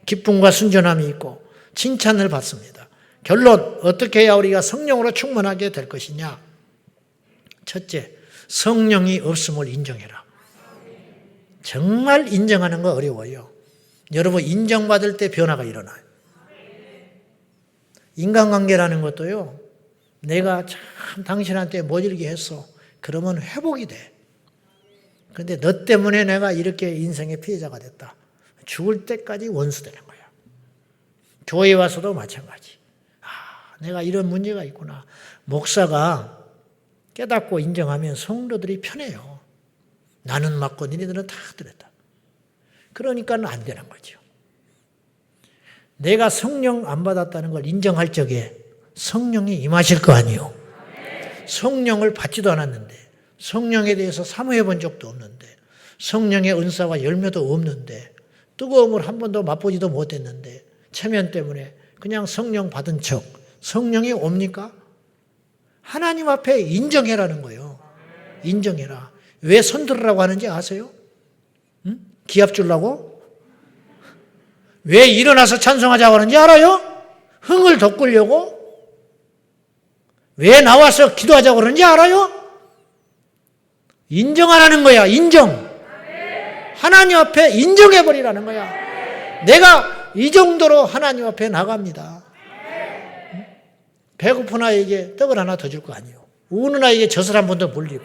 S1: 기쁨과 순전함이 있고 칭찬을 받습니다. 결론, 어떻게 해야 우리가 성령으로 충만하게 될 것이냐? 첫째, 성령이 없음을 인정해라. 정말 인정하는 거 어려워요. 여러분, 인정받을 때 변화가 일어나요. 인간관계라는 것도요, 내가 참 당신한테 모질게 했어. 그러면 회복이 돼. 그런데 너 때문에 내가 이렇게 인생의 피해자가 됐다. 죽을 때까지 원수 되는 거야. 교회 와서도 마찬가지. 내가 이런 문제가 있구나. 목사가 깨닫고 인정하면 성도들이 편해요. 나는 맞고 니네들은 다 들었다. 그러니까 안 되는 거죠. 내가 성령 안 받았다는 걸 인정할 적에 성령이 임하실 거 아니에요. 성령을 받지도 않았는데, 성령에 대해서 사모해 본 적도 없는데, 성령의 은사와 열매도 없는데, 뜨거움을 한 번도 맛보지도 못했는데, 체면 때문에 그냥 성령 받은 척, 성령이 옵니까? 하나님 앞에 인정해라는 거예요. 인정해라. 왜 손들으라고 하는지 아세요? 응? 기합 주려고? 왜 일어나서 찬송하자고 하는지 알아요? 흥을 돋구려고? 왜 나와서 기도하자고 그러는지 알아요? 인정하라는 거야. 인정. 하나님 앞에 인정해버리라는 거야. 내가 이 정도로 하나님 앞에 나갑니다. 배고픈 아이에게 떡을 하나 더 줄 거 아니에요. 우는 아이에게 젖을 한 번 더 물리고.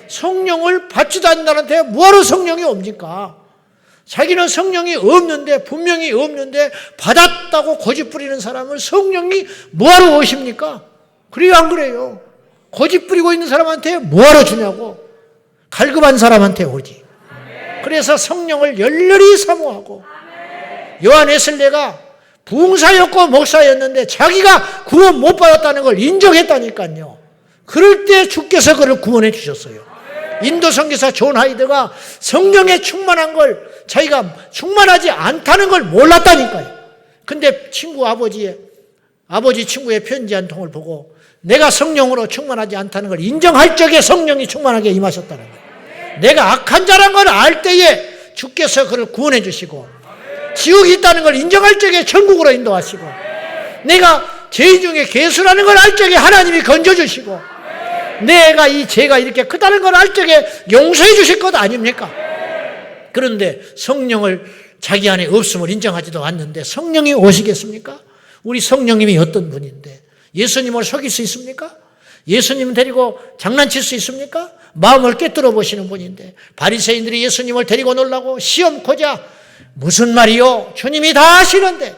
S1: 성령을 받지도 않는 나한테 뭐하러 성령이 옵니까? 자기는 성령이 없는데, 분명히 없는데 받았다고 고집 부리는 사람을 성령이 뭐하러 오십니까? 그래요, 안 그래요? 고집 부리고 있는 사람한테 뭐하러 주냐고. 갈급한 사람한테 오지. 그래서 성령을 열렬히 사모하고, 요한 웨슬레가 부흥사였고 목사였는데 자기가 구원 못 받았다는 걸 인정했다니까요. 그럴 때 주께서 그를 구원해 주셨어요. 인도 선교사 존 하이드가 성령에 충만한 걸, 자기가 충만하지 않다는 걸 몰랐다니까요. 근데 아버지 친구의 편지 한 통을 보고 내가 성령으로 충만하지 않다는 걸 인정할 적에 성령이 충만하게 임하셨다는 거예요. 내가 악한 자란 걸 알 때에 주께서 그를 구원해 주시고, 지옥이 있다는 걸 인정할 적에 천국으로 인도하시고, 내가 죄 중에 괴수라는 걸 알 적에 하나님이 건져주시고, 내가 이 죄가 이렇게 크다는 걸 알 적에 용서해 주실 것 아닙니까? 그런데 성령을 자기 안에 없음을 인정하지도 않는데 성령이 오시겠습니까? 우리 성령님이 어떤 분인데 예수님을 속일 수 있습니까? 예수님 데리고 장난칠 수 있습니까? 마음을 꿰뚫어 보시는 분인데, 바리새인들이 예수님을 데리고 놀라고 시험코자 무슨 말이요? 주님이 다 아시는데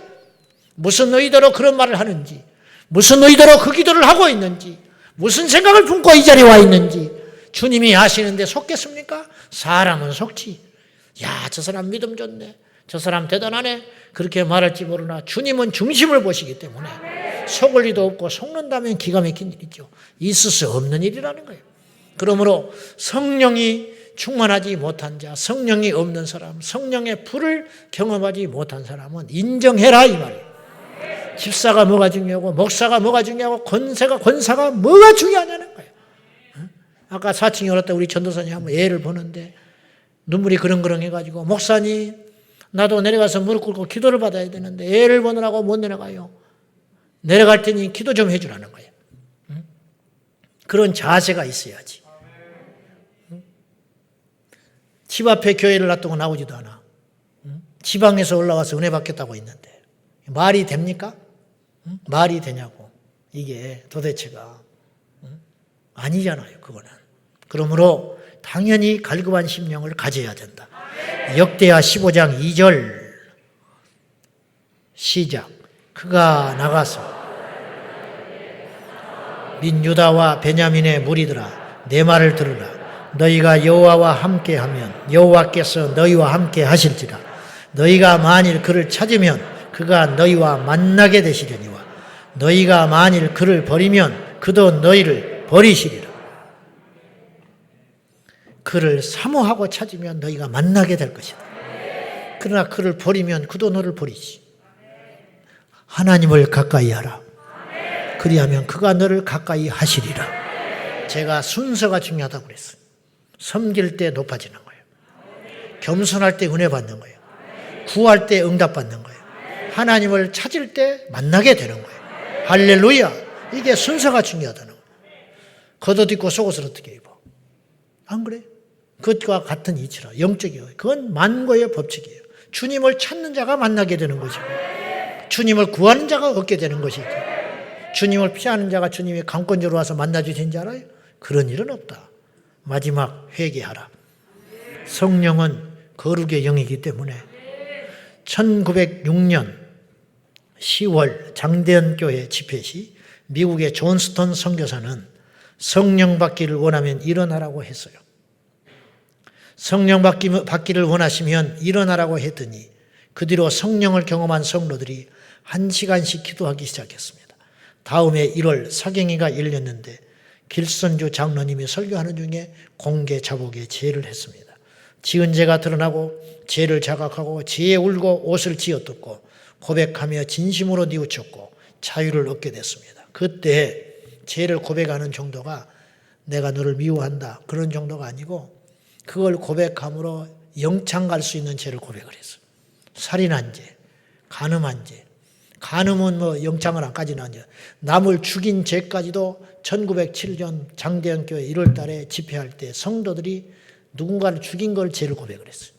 S1: 무슨 의도로 그런 말을 하는지, 무슨 의도로 그 기도를 하고 있는지, 무슨 생각을 품고 이 자리에 와 있는지 주님이 아시는데 속겠습니까? 사람은 속지. 야, 저 사람 믿음 좋네, 저 사람 대단하네, 그렇게 말할지 모르나 주님은 중심을 보시기 때문에 속을 리도 없고, 속는다면 기가 막힌 일이죠. 있을 수 없는 일이라는 거예요. 그러므로 성령이 충만하지 못한 자, 성령이 없는 사람, 성령의 불을 경험하지 못한 사람은 인정해라 이 말이에요. 집사가 뭐가 중요하고 목사가 뭐가 중요하고 권사가 뭐가 중요하냐는 거예요. 아까 4층에 올랐다 우리 전도사님 한번 예를 보는데 눈물이 그렁그렁 해가지고, 목사님 나도 내려가서 무릎 꿇고 기도를 받아야 되는데 예를 보느라고 못 내려가요. 내려갈 테니 기도 좀 해주라는 거예요. 그런 자세가 있어야지. 집 앞에 교회를 놔두고 나오지도 않아. 지방에서 올라와서 은혜 받겠다고 있는데 말이 됩니까? 말이 되냐고. 이게 도대체가 아니잖아요, 그거는. 그러므로 당연히 갈급한 심령을 가져야 된다. 역대하 15장 2절 시작. 그가 나가서 민 유다와 베냐민의 무리들아, 내 말을 들으라. 너희가 여호와와 함께하면 여호와께서 너희와 함께 하실지라. 너희가 만일 그를 찾으면 그가 너희와 만나게 되시려니와 너희가 만일 그를 버리면 그도 너희를 버리시리라. 그를 사모하고 찾으면 너희가 만나게 될 것이다. 그러나 그를 버리면 그도 너를 버리지. 하나님을 가까이 하라. 그리하면 그가 너를 가까이 하시리라. 제가 순서가 중요하다고 그랬어요. 섬길 때 높아지는 거예요. 겸손할 때 은혜 받는 거예요. 구할 때 응답 받는 거예요. 하나님을 찾을 때 만나게 되는 거예요. 할렐루야. 이게 순서가 중요하다는 거예요. 겉옷 입고 속옷을 어떻게 입어? 안 그래? 그것과 같은 이치라. 영적이에요. 그건 만고의 법칙이에요. 주님을 찾는 자가 만나게 되는 것이고 주님을 구하는 자가 얻게 되는 것이고 주님을 피하는 자가 주님이 강권적으로 와서 만나주신 줄 알아요? 그런 일은 없다. 마지막 회개하라. 성령은 거룩의 영이기 때문에 1906년 10월 장대현 교회 집회 시 미국의 존스턴 선교사는 성령 받기를 원하면 일어나라고 했어요. 성령 받기를 원하시면 일어나라고 했더니 그 뒤로 성령을 경험한 성도들이 1시간씩 기도하기 시작했습니다. 다음해 1월 사경회가 열렸는데 길선주 장로님이 설교하는 중에 공개 자복에 제를 했습니다. 지은 죄가 드러나고 죄를 자각하고 죄에 울고 옷을 지어뜯고 고백하며 진심으로 뉘우쳤고 자유를 얻게 됐습니다. 그때 죄를 고백하는 정도가 내가 너를 미워한다 그런 정도가 아니고 그걸 고백함으로 영창 갈 수 있는 죄를 고백을 했어요. 살인한 죄, 간음한 죄. 간음은 뭐 영창을 안까지는 아니에요. 남을 죽인 죄까지도 1907년 장대현 교회 1월 달에 집회할 때 성도들이 누군가를 죽인 걸 죄를 고백을 했어요.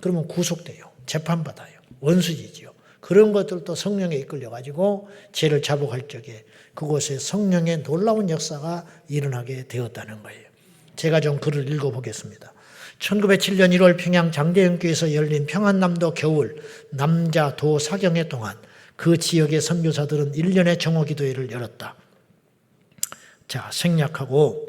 S1: 그러면 구속돼요. 재판받아요. 원수지지요. 그런 것들도 성령에 이끌려가지고 죄를 자복할 적에 그곳에 성령의 놀라운 역사가 일어나게 되었다는 거예요. 제가 좀 글을 읽어보겠습니다. 1907년 1월 평양 장대현교회에서 열린 평안남도 겨울 남자 도 사경회 동안 그 지역의 선교사들은 1년의 정오기도회를 열었다. 자, 생략하고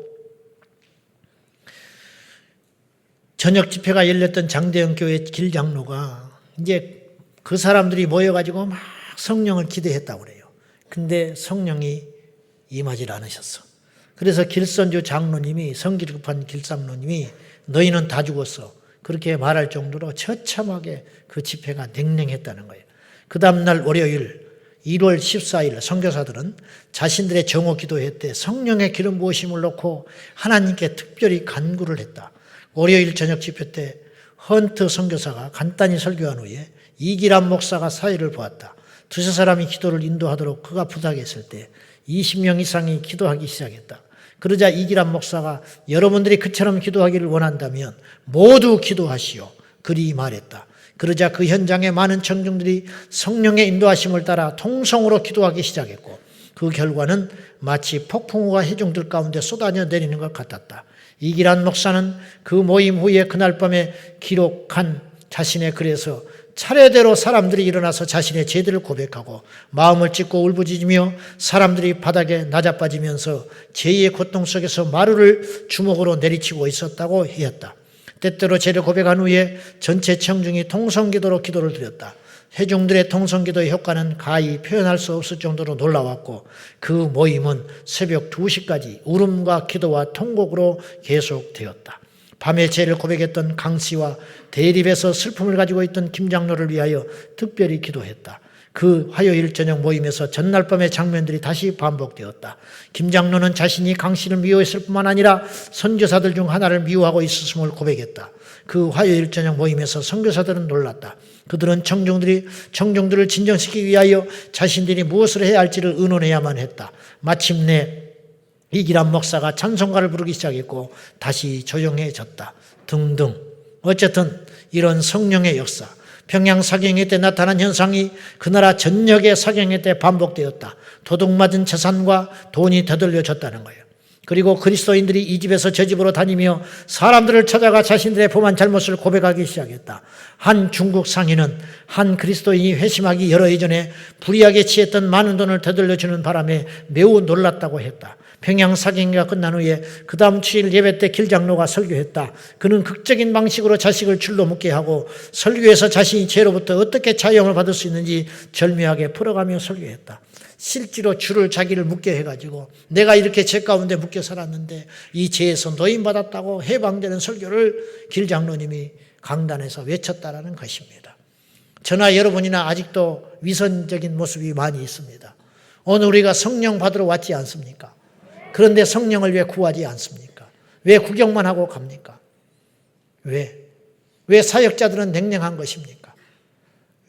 S1: 저녁 집회가 열렸던 장대현교회 길장로가 이제 그 사람들이 모여가지고 막 성령을 기도했다고 그래요. 근데 성령이 임하지 않으셨어. 그래서 길선주 장로님이 성질 급한 길장로님이 너희는 다 죽었어. 그렇게 말할 정도로 처참하게 그 집회가 냉랭했다는 거예요. 그 다음날 월요일 1월 14일 선교사들은 자신들의 정오 기도회 때 성령의 기름 부으심을 놓고 하나님께 특별히 간구를 했다. 월요일 저녁 집회 때 헌트 선교사가 간단히 설교한 후에 이기란 목사가 사회를 보았다. 두세 사람이 기도를 인도하도록 그가 부탁했을 때 20명 이상이 기도하기 시작했다. 그러자 이기란 목사가 여러분들이 그처럼 기도하기를 원한다면 모두 기도하시오. 그리 말했다. 그러자 그 현장에 많은 청중들이 성령의 인도하심을 따라 통성으로 기도하기 시작했고 그 결과는 마치 폭풍우가 회중들 가운데 쏟아져 내리는 것 같았다. 이기란 목사는 그 모임 후에 그날 밤에 기록한 자신의 글에서 차례대로 사람들이 일어나서 자신의 죄들을 고백하고 마음을 찢고 울부짖으며 사람들이 바닥에 낮아빠지면서 죄의 고통 속에서 마루를 주먹으로 내리치고 있었다고 하였다. 때때로 죄를 고백한 후에 전체 청중이 통성기도로 기도를 드렸다. 회중들의 통성기도의 효과는 가히 표현할 수 없을 정도로 놀라웠고 그 모임은 새벽 2시까지 울음과 기도와 통곡으로 계속되었다. 밤에 죄를 고백했던 강 씨와 대립에서 슬픔을 가지고 있던 김 장로를 위하여 특별히 기도했다. 그 화요일 저녁 모임에서 전날 밤의 장면들이 다시 반복되었다. 김 장로는 자신이 강 씨를 미워했을 뿐만 아니라 선교사들 중 하나를 미워하고 있었음을 고백했다. 그 화요일 저녁 모임에서 선교사들은 놀랐다. 그들은 청중들을 진정시키기 위하여 자신들이 무엇을 해야 할지를 의논해야만 했다. 마침내 이기란 목사가 찬송가를 부르기 시작했고 다시 조용해졌다. 등등. 어쨌든 이런 성령의 역사, 평양 사경회 때 나타난 현상이 그 나라 전역의 사경회 때 반복되었다. 도둑맞은 재산과 돈이 되돌려졌다는 거예요. 그리고 그리스도인들이 이 집에서 저 집으로 다니며 사람들을 찾아가 자신들의 범한 잘못을 고백하기 시작했다. 한 중국 상인은 한 그리스도인이 회심하기 여러 이전에 불의하게 취했던 많은 돈을 되돌려주는 바람에 매우 놀랐다고 했다. 평양 사경회가 끝난 후에 그 다음 주일 예배 때 길장로가 설교했다. 그는 극적인 방식으로 자식을 줄로 묶게 하고 설교에서 자신이 죄로부터 어떻게 자유함을 받을 수 있는지 절묘하게 풀어가며 설교했다. 실제로 줄을 자기를 묶게 해가지고 내가 이렇게 죄 가운데 묶여 살았는데 이 죄에서 노임받았다고 해방되는 설교를 길장로님이 강단에서 외쳤다라는 것입니다. 저나 여러분이나 아직도 위선적인 모습이 많이 있습니다. 오늘 우리가 성령 받으러 왔지 않습니까? 그런데 성령을 왜 구하지 않습니까? 왜 구경만 하고 갑니까? 왜 사역자들은 냉랭한 것입니까?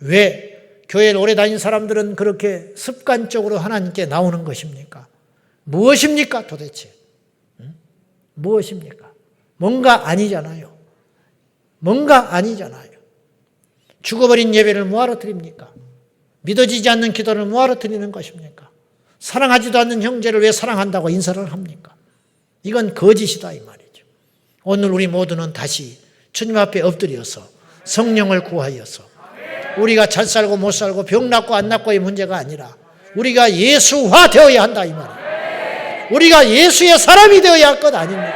S1: 왜 교회를 오래 다닌 사람들은 그렇게 습관적으로 하나님께 나오는 것입니까? 무엇입니까 도대체? 무엇입니까? 뭔가 아니잖아요. 뭔가 아니잖아요. 죽어버린 예배를 뭐하러 드립니까? 믿어지지 않는 기도를 뭐하러 드리는 것입니까? 사랑하지도 않는 형제를 왜 사랑한다고 인사를 합니까? 이건 거짓이다 이 말이죠. 오늘 우리 모두는 다시 주님 앞에 엎드려서 성령을 구하여서 우리가 잘 살고 못 살고 병 낫고 안 낫고의 문제가 아니라 우리가 예수화 되어야 한다 이 말이에요. 우리가 예수의 사람이 되어야 할 것 아닙니까?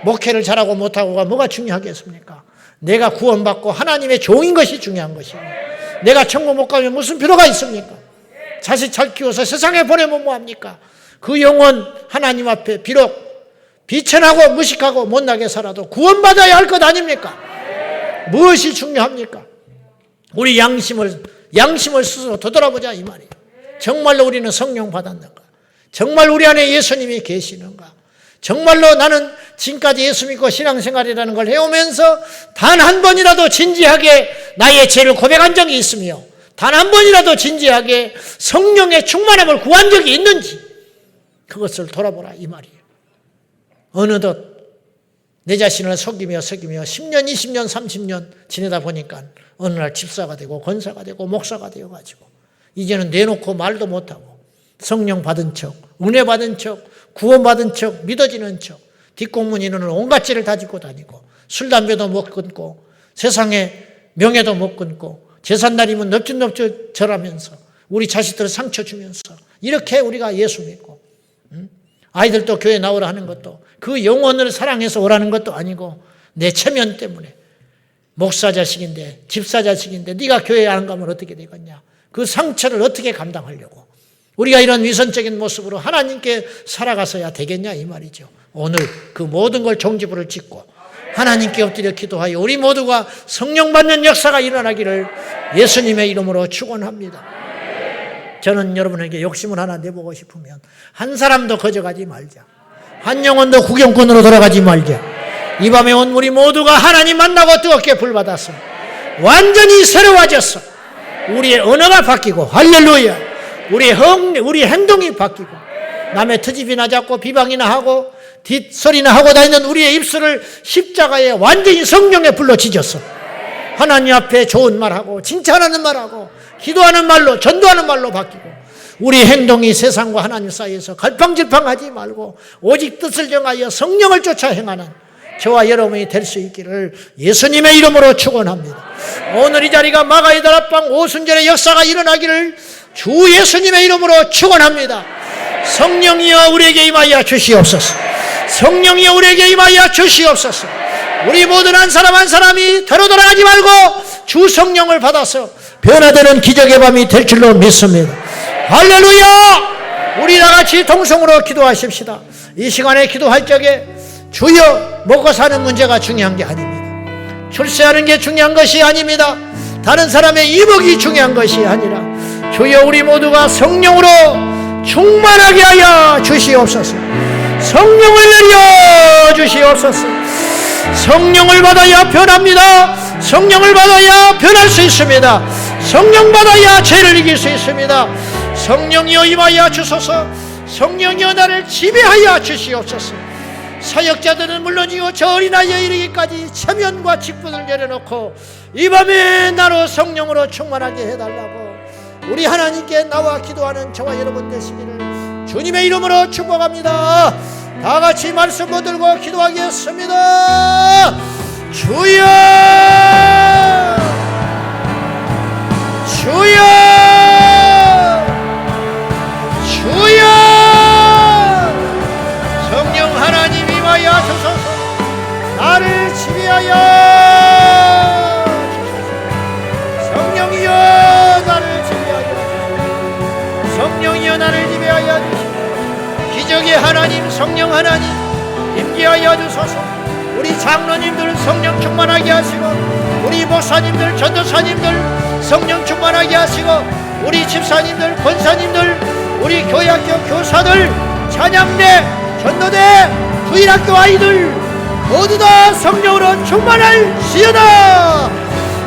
S1: 목회를 잘하고 못하고가 뭐가 중요하겠습니까? 내가 구원받고 하나님의 종인 것이 중요한 것이고 내가 천국 못 가면 무슨 필요가 있습니까? 자식 잘 키워서 세상에 보내면 뭐합니까? 그 영혼 하나님 앞에 비록 비천하고 무식하고 못나게 살아도 구원받아야 할 것 아닙니까? 무엇이 중요합니까? 우리 양심을 스스로 되돌아보자 이 말이에요. 정말로 우리는 성령 받았는가? 정말 우리 안에 예수님이 계시는가? 정말로 나는 지금까지 예수 믿고 신앙생활이라는 걸 해오면서 단 한 번이라도 진지하게 나의 죄를 고백한 적이 있으며 단 한 번이라도 진지하게 성령의 충만함을 구한 적이 있는지 그것을 돌아보라 이 말이에요. 어느덧 내 자신을 속이며 10년, 20년, 30년 지내다 보니까 어느 날 집사가 되고 권사가 되고 목사가 되어가지고 이제는 내놓고 말도 못하고 성령 받은 척, 은혜 받은 척, 구원 받은 척, 믿어지는 척 뒷공문이는 온갖 죄를 다 짓고 다니고 술, 담배도 못 끊고 세상에 명예도 못 끊고 제삿날이면 넙죽넙죽 절하면서 우리 자식들을 상처 주면서 이렇게 우리가 예수 믿고 아이들도 교회 나오라 하는 것도 그 영혼을 사랑해서 오라는 것도 아니고 내 체면 때문에 목사 자식인데 집사 자식인데 네가 교회 안 가면 어떻게 되겠냐. 그 상처를 어떻게 감당하려고 우리가 이런 위선적인 모습으로 하나님께 살아가서야 되겠냐 이 말이죠. 오늘 그 모든 걸 종지부를 짓고 하나님께 엎드려 기도하여 우리 모두가 성령 받는 역사가 일어나기를 예수님의 이름으로 축원합니다. 저는 여러분에게 욕심을 하나 내보고 싶으면 한 사람도 거저가지 말자. 한 영혼도 구경꾼으로 돌아가지 말자. 이 밤에 온 우리 모두가 하나님 만나고 뜨겁게 불받았어. 완전히 새로워졌어. 우리의 언어가 바뀌고 할렐루야. 우리 행동이 바뀌고 남의 트집이나 잡고 비방이나 하고 뒷소리나 하고 다니는 우리의 입술을 십자가에 완전히 성령에 불러 지졌어. 하나님 앞에 좋은 말하고 칭찬하는 말하고 기도하는 말로 전도하는 말로 바뀌고 우리 행동이 세상과 하나님 사이에서 갈팡질팡하지 말고 오직 뜻을 정하여 성령을 쫓아 행하는 저와 여러분이 될 수 있기를 예수님의 이름으로 축원합니다. 오늘 이 자리가 마가의 다락방 오순절의 역사가 일어나기를 주 예수님의 이름으로 축원합니다. 성령이여 우리에게 임하여 주시옵소서. 성령이여 우리에게 임하여 주시옵소서. 우리 모든 한 사람 한 사람이 더러 돌아가지 말고 주 성령을 받아서 변화되는 기적의 밤이 될 줄로 믿습니다. 할렐루야. 우리 다같이 동성으로 기도하십시다. 이 시간에 기도할 적에 주여 먹고 사는 문제가 중요한 게 아닙니다. 출세하는 게 중요한 것이 아닙니다. 다른 사람의 이목이 중요한 것이 아니라 주여 우리 모두가 성령으로 충만하게 하여 주시옵소서. 성령을 내려 주시옵소서. 성령을 받아야 변합니다. 성령을 받아야 변할 수 있습니다. 성령 받아야 죄를 이길 수 있습니다. 성령이여 임하여 주소서. 성령이여 나를 지배하여 주시옵소서. 사역자들은 물론이고 저 어린아이에 이르기까지 체면과 직분을 내려놓고 이 밤에 나로 성령으로 충만하게 해달라고 우리 하나님께 나와 기도하는 저와 여러분 되시기를 주님의 이름으로 축복합니다. 다같이 말씀 붙들고 기도하겠습니다. 주여 주여 주여 성령 하나님 임하여 주소서. 나를 지배하여 주소서. 성령이여 나를 지배하여 주소서. 성령이여 나를 지배하여 주소서. 기적의 하나님 성령 하나님 임재하여 주소서. 우리 장로님들 성령 충만하게 하시고 우리 목사님들 전도사님들 성령 충만하게 하시고 우리 집사님들 권사님들 우리 교회학교 교사들 찬양대 전도대 주일학교 아이들 모두 다 성령으로 충만할지어다.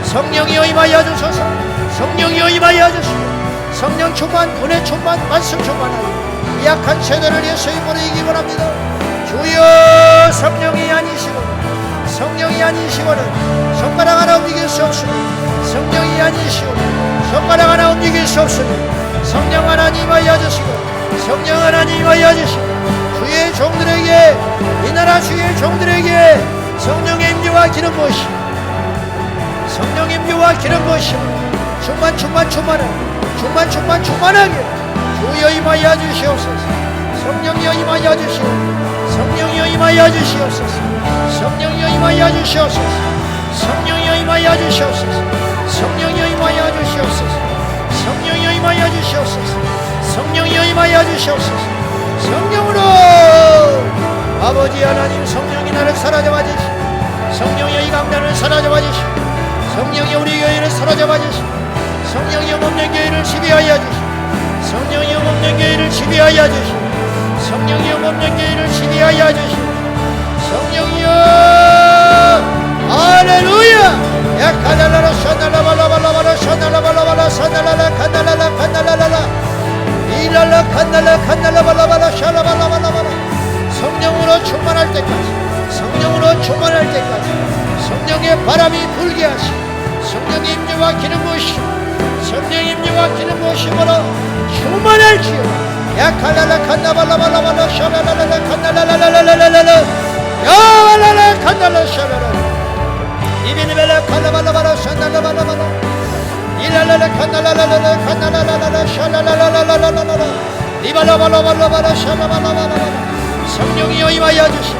S1: 성령이여 임하여 주소서. 성령이여 임하여 주시고 성령 충만, 은혜 충만, 말씀 충만하여 이 약한 세대를 예수 이름으로 이기기 원합니다. 주여 성령이 아니시고 성령이 아니시고는 손가락 하나 움직일 수 없으니 성령이 아니시고 손가락 하나 움직일 수 없으니 성령 하나님 임하여 주시고 성령 하나님 임하여 주시고 주의 종들에게 이 나라 주의 종들에게 성령의 임재와 기름 부으시 성령 임재와 기름 부으시 충만하게 주여 임하여 주시옵소서. 성령이여 임하여 주시옵소서. 성령이여 임하여 주시옵소서. 성령이여 임하여 주시옵소서. 성령이여 임하여 주시옵소서. 성령이여 임하여 주시옵소서. 성령이여 임하여 주시옵소서. 성령이여 임하여 주시옵소서. 성령으로 아버지 하나님 성령이 나를 사라져봐 주시고 성령이여 이 강단을 사라져봐 주시고 성령이여 우리 교회를 사라져봐 주시고 성령이여 없는 교회를 지배하여 주시고 성령이여 없는 교회를 지배하여 주시고 성령이여 없는 교회를 지배하여 주시고 성령이여 할렐루야 야카달라라 샤달라발라발라발라 샤달라발라발라 샤달라라 칸달라라 칸달라라 이랄라 칸달라 칸달라발라발라 샤라발라발라발라 성령으로 충만할 때까지 성령으로 충만할 때까지 성령의 바람이 불게 하시고 성령의 임재와 기름 부으시고 성령의 임재와 기름 부으심으로 충만할지어 야칼라라 칸다발라발라발라 샤라라라 칸달라라라라라라 야발라라 칸달라 샤라라 이비니벨라 칸다발라발라 샤달라발라발라 이랄라라 칸달라라라 칸달라라라 샤라라라라라라라 이발라발라발라발라 샤라발라발라발라 성령이여 임하여 주시오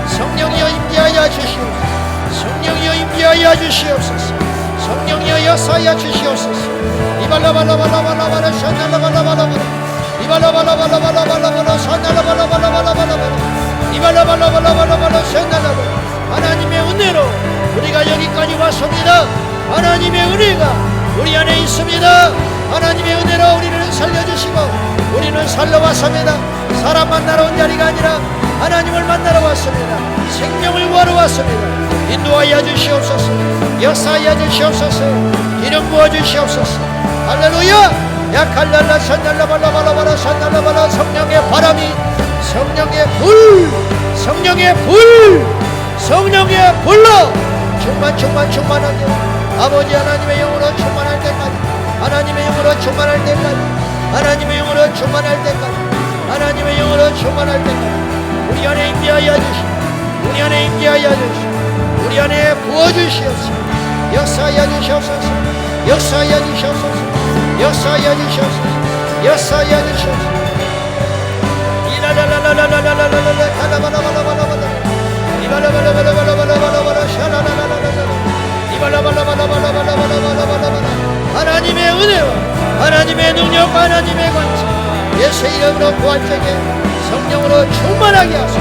S1: 성령이여 임재하여 주시옵소서 성령이여 임재하여 주시옵소서 성령이여 역사하여 주시옵소서 이발라발라발라발라발라 샤달라발라발라발라 이발라발라발라발라발라 샤달라발라발라발라발라 이발라발라발라발라발라 샤달라발라 하나님의 은혜로 우리가 여기까지 왔습니다. 하나님의 은혜가 우리 안에 있습니다. 하나님의 은혜로 우리를 살려주시고 우리는 살려왔습니다. 사람 만나러 온 자리가 아니라 하나님을 만나러 왔습니다. 생명을 구하러 왔습니다. 인도하여 주시옵소서 역사하여 주시옵소서 기름 부어 주시옵소서 할렐루야 야칼랄라 산달라발라발라발라 산달라발라 성령의 바람이 성령의 불 성령의 불 성령의 불로 충만하게 아버지 하나님의 영으로 충만할 때까지 하나님의 영으로 충만할 때까지 하나님의 영으로 충만할 때까지 하나님의 영으로 충만할 때까지 우리 안에 임재하여 주시고 우리 안에 임재하여 주시고 우리 안에 부어주시옵소서 역사하여 주시옵소서 역사하여 주시옵소서 역사하여 주시옵소서 역사하여 주시옵소서 이라라라라라라라라라라 가라바라바라바라바라 이바라바라바라바라바라바라 샤라라라라라라 이바라바라바라바라바라바라바라 하나님의 은혜와 하나님의 능력과 하나님의 관점 예수 이름으로 구할 적에 성령으로 충만하게 하소서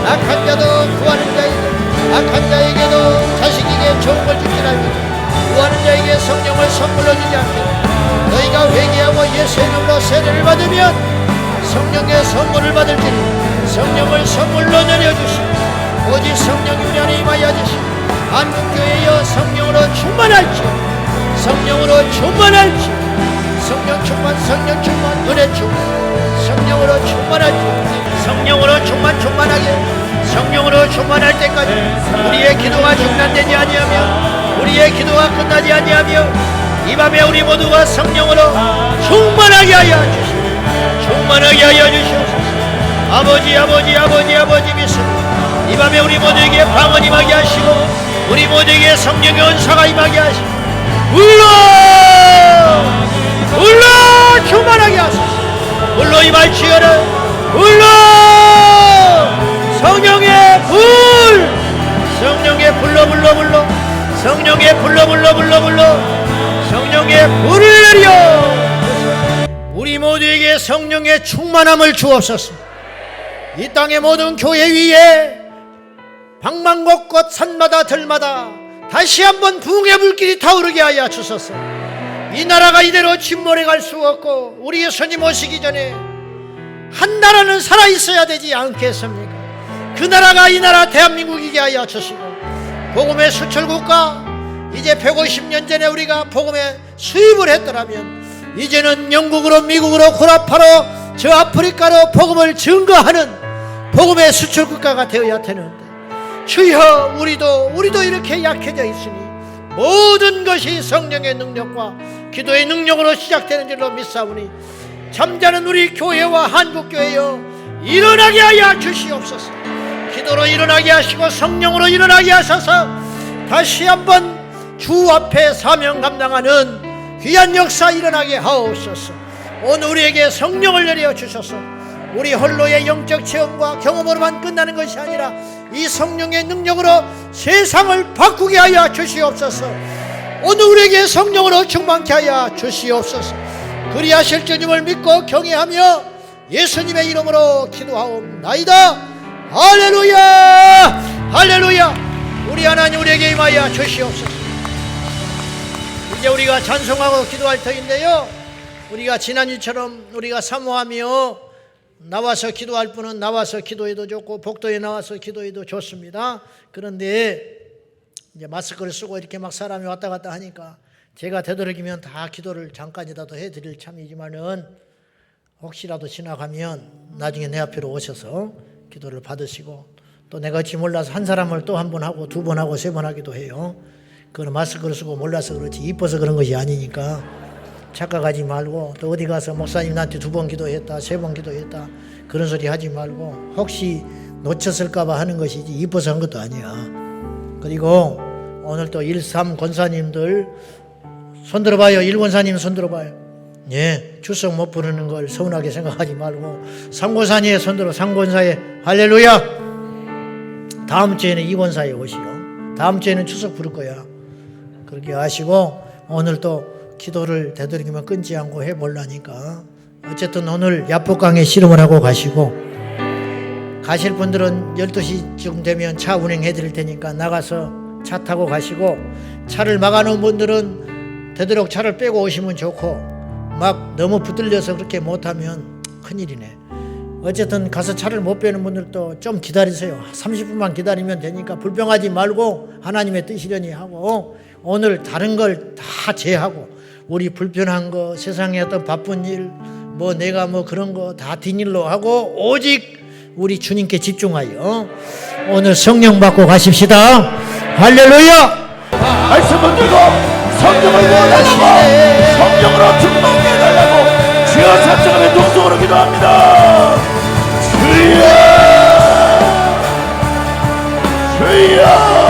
S1: 악한 자도 구하는 자에게 악한 자에게도 자식에게 좋은 걸 주지 않고 구하는 자에게 성령을 선물로 주지 않고 너희가 회개하고 예수 이름으로 세례를 받으면 성령의 선물을 받을지니 성령을 선물로 내려주시고 오직 성령이 우리 안에 임하여 주시고 한국교회여 성령으로 충만할지어 성령으로 충만할지어 성령 충만 은혜 충만 성령으로 충만할지어 성령으로 충만하게 성령으로 충만할 때까지 우리의 기도가 중단되지 아니하며 우리의 기도가 끝나지 아니하며 이 밤에 우리 모두가 성령으로 충만하게 하여 주시옵소서 충만하게 하여 주시옵소서 아버지 믿습니다. 이 밤에 우리 모두에게 방언 임하게 하시고 우리 모두에게 성령의 은사가 임하게 하시고 불러 충만하게 하소서 불러 임할지어라 불러 성령의 불 성령의 불러 성령의 불러 성령의 불을 내려 우리 모두에게 성령의 충만함을 주옵소서. 이 땅의 모든 교회 위에 방방곡곡 산마다 들마다 다시 한번 부흥의 불길이 타오르게 하여 주소서. 이 나라가 이대로 침몰해 갈 수 없고 우리 예수님 오시기 전에 한 나라는 살아있어야 되지 않겠습니까? 그 나라가 이 나라 대한민국이게 하여 주시고 복음의 수출국가 이제 150년 전에 우리가 복음의 수입을 했더라면 이제는 영국으로 미국으로 구라파로 저 아프리카로 복음을 증거하는 복음의 수출 국가가 되어야 되는데 주여 우리도 이렇게 약해져 있으니 모든 것이 성령의 능력과 기도의 능력으로 시작되는 줄로 믿사오니 잠자는 우리 교회와 한국교회여 일어나게 하여 주시옵소서. 기도로 일어나게 하시고 성령으로 일어나게 하셔서 다시 한번 주 앞에 사명 감당하는 귀한 역사 일어나게 하옵소서. 오늘 우리에게 성령을 내려 주셔서 우리 홀로의 영적 체험과 경험으로만 끝나는 것이 아니라 이 성령의 능력으로 세상을 바꾸게 하여 주시옵소서. 오늘 우리에게 성령으로 충만케 하여 주시옵소서. 그리하실 주님을 믿고 경외하며 예수님의 이름으로 기도하옵나이다. 할렐루야 할렐루야. 우리 하나님 우리에게 임하여 주시옵소서. 이제 우리가 찬송하고 기도할 터인데요, 우리가 지난주처럼 우리가 사모하며 나와서 기도할 분은 나와서 기도해도 좋고 복도에 나와서 기도해도 좋습니다. 그런데 이제 마스크를 쓰고 이렇게 막 사람이 왔다 갔다 하니까 제가 되도록이면 다 기도를 잠깐이라도 해드릴 참이지만은 혹시라도 지나가면 나중에 내 앞으로 오셔서 기도를 받으시고, 또 내가 어찌 몰라서 한 사람을 또 한 번 하고 두 번 하고 세 번 하기도 해요. 그건 마스크를 쓰고 몰라서 그렇지 이뻐서 그런 것이 아니니까 착각하지 말고, 또 어디 가서 목사님 나한테 두 번 기도했다 세 번 기도했다 그런 소리 하지 말고 혹시 놓쳤을까봐 하는 것이지 이뻐서 한 것도 아니야. 그리고 오늘 또 13 권사님들 손 들어봐요. 1 권사님 손 들어봐요. 예, 출석 못 부르는 걸 서운하게 생각하지 말고 3 권사님의 손 들어. 3 권사에 할렐루야. 다음 주에는 2 권사에 오시오. 다음 주에는 출석 부를 거야. 그렇게 하시고 오늘 또 기도를 되도록이면 끊지 않고 해보려니까 어쨌든 오늘 야복강에 씨름을 하고 가시고, 가실 분들은 12시쯤 되면 차 운행해 드릴 테니까 나가서 차 타고 가시고, 차를 막아놓은 분들은 되도록 차를 빼고 오시면 좋고, 막 너무 붙들려서 그렇게 못하면 큰일이네. 어쨌든 가서 차를 못 빼는 분들도 좀 기다리세요. 30분만 기다리면 되니까 불평하지 말고 하나님의 뜻이려니 하고, 오늘 다른 걸 다 제하고 우리 불편한 거, 세상에 어떤 바쁜 일, 뭐 내가 뭐 그런 거 다 뒷일로 하고 오직 우리 주님께 집중하여 오늘 성령 받고 가십시다. 할렐루야.
S2: 말씀을 들고 성령을 부어달라고, 성령으로 충만케 해달라고 주여 찬송하며 동성으로 기도합니다. 주여 주여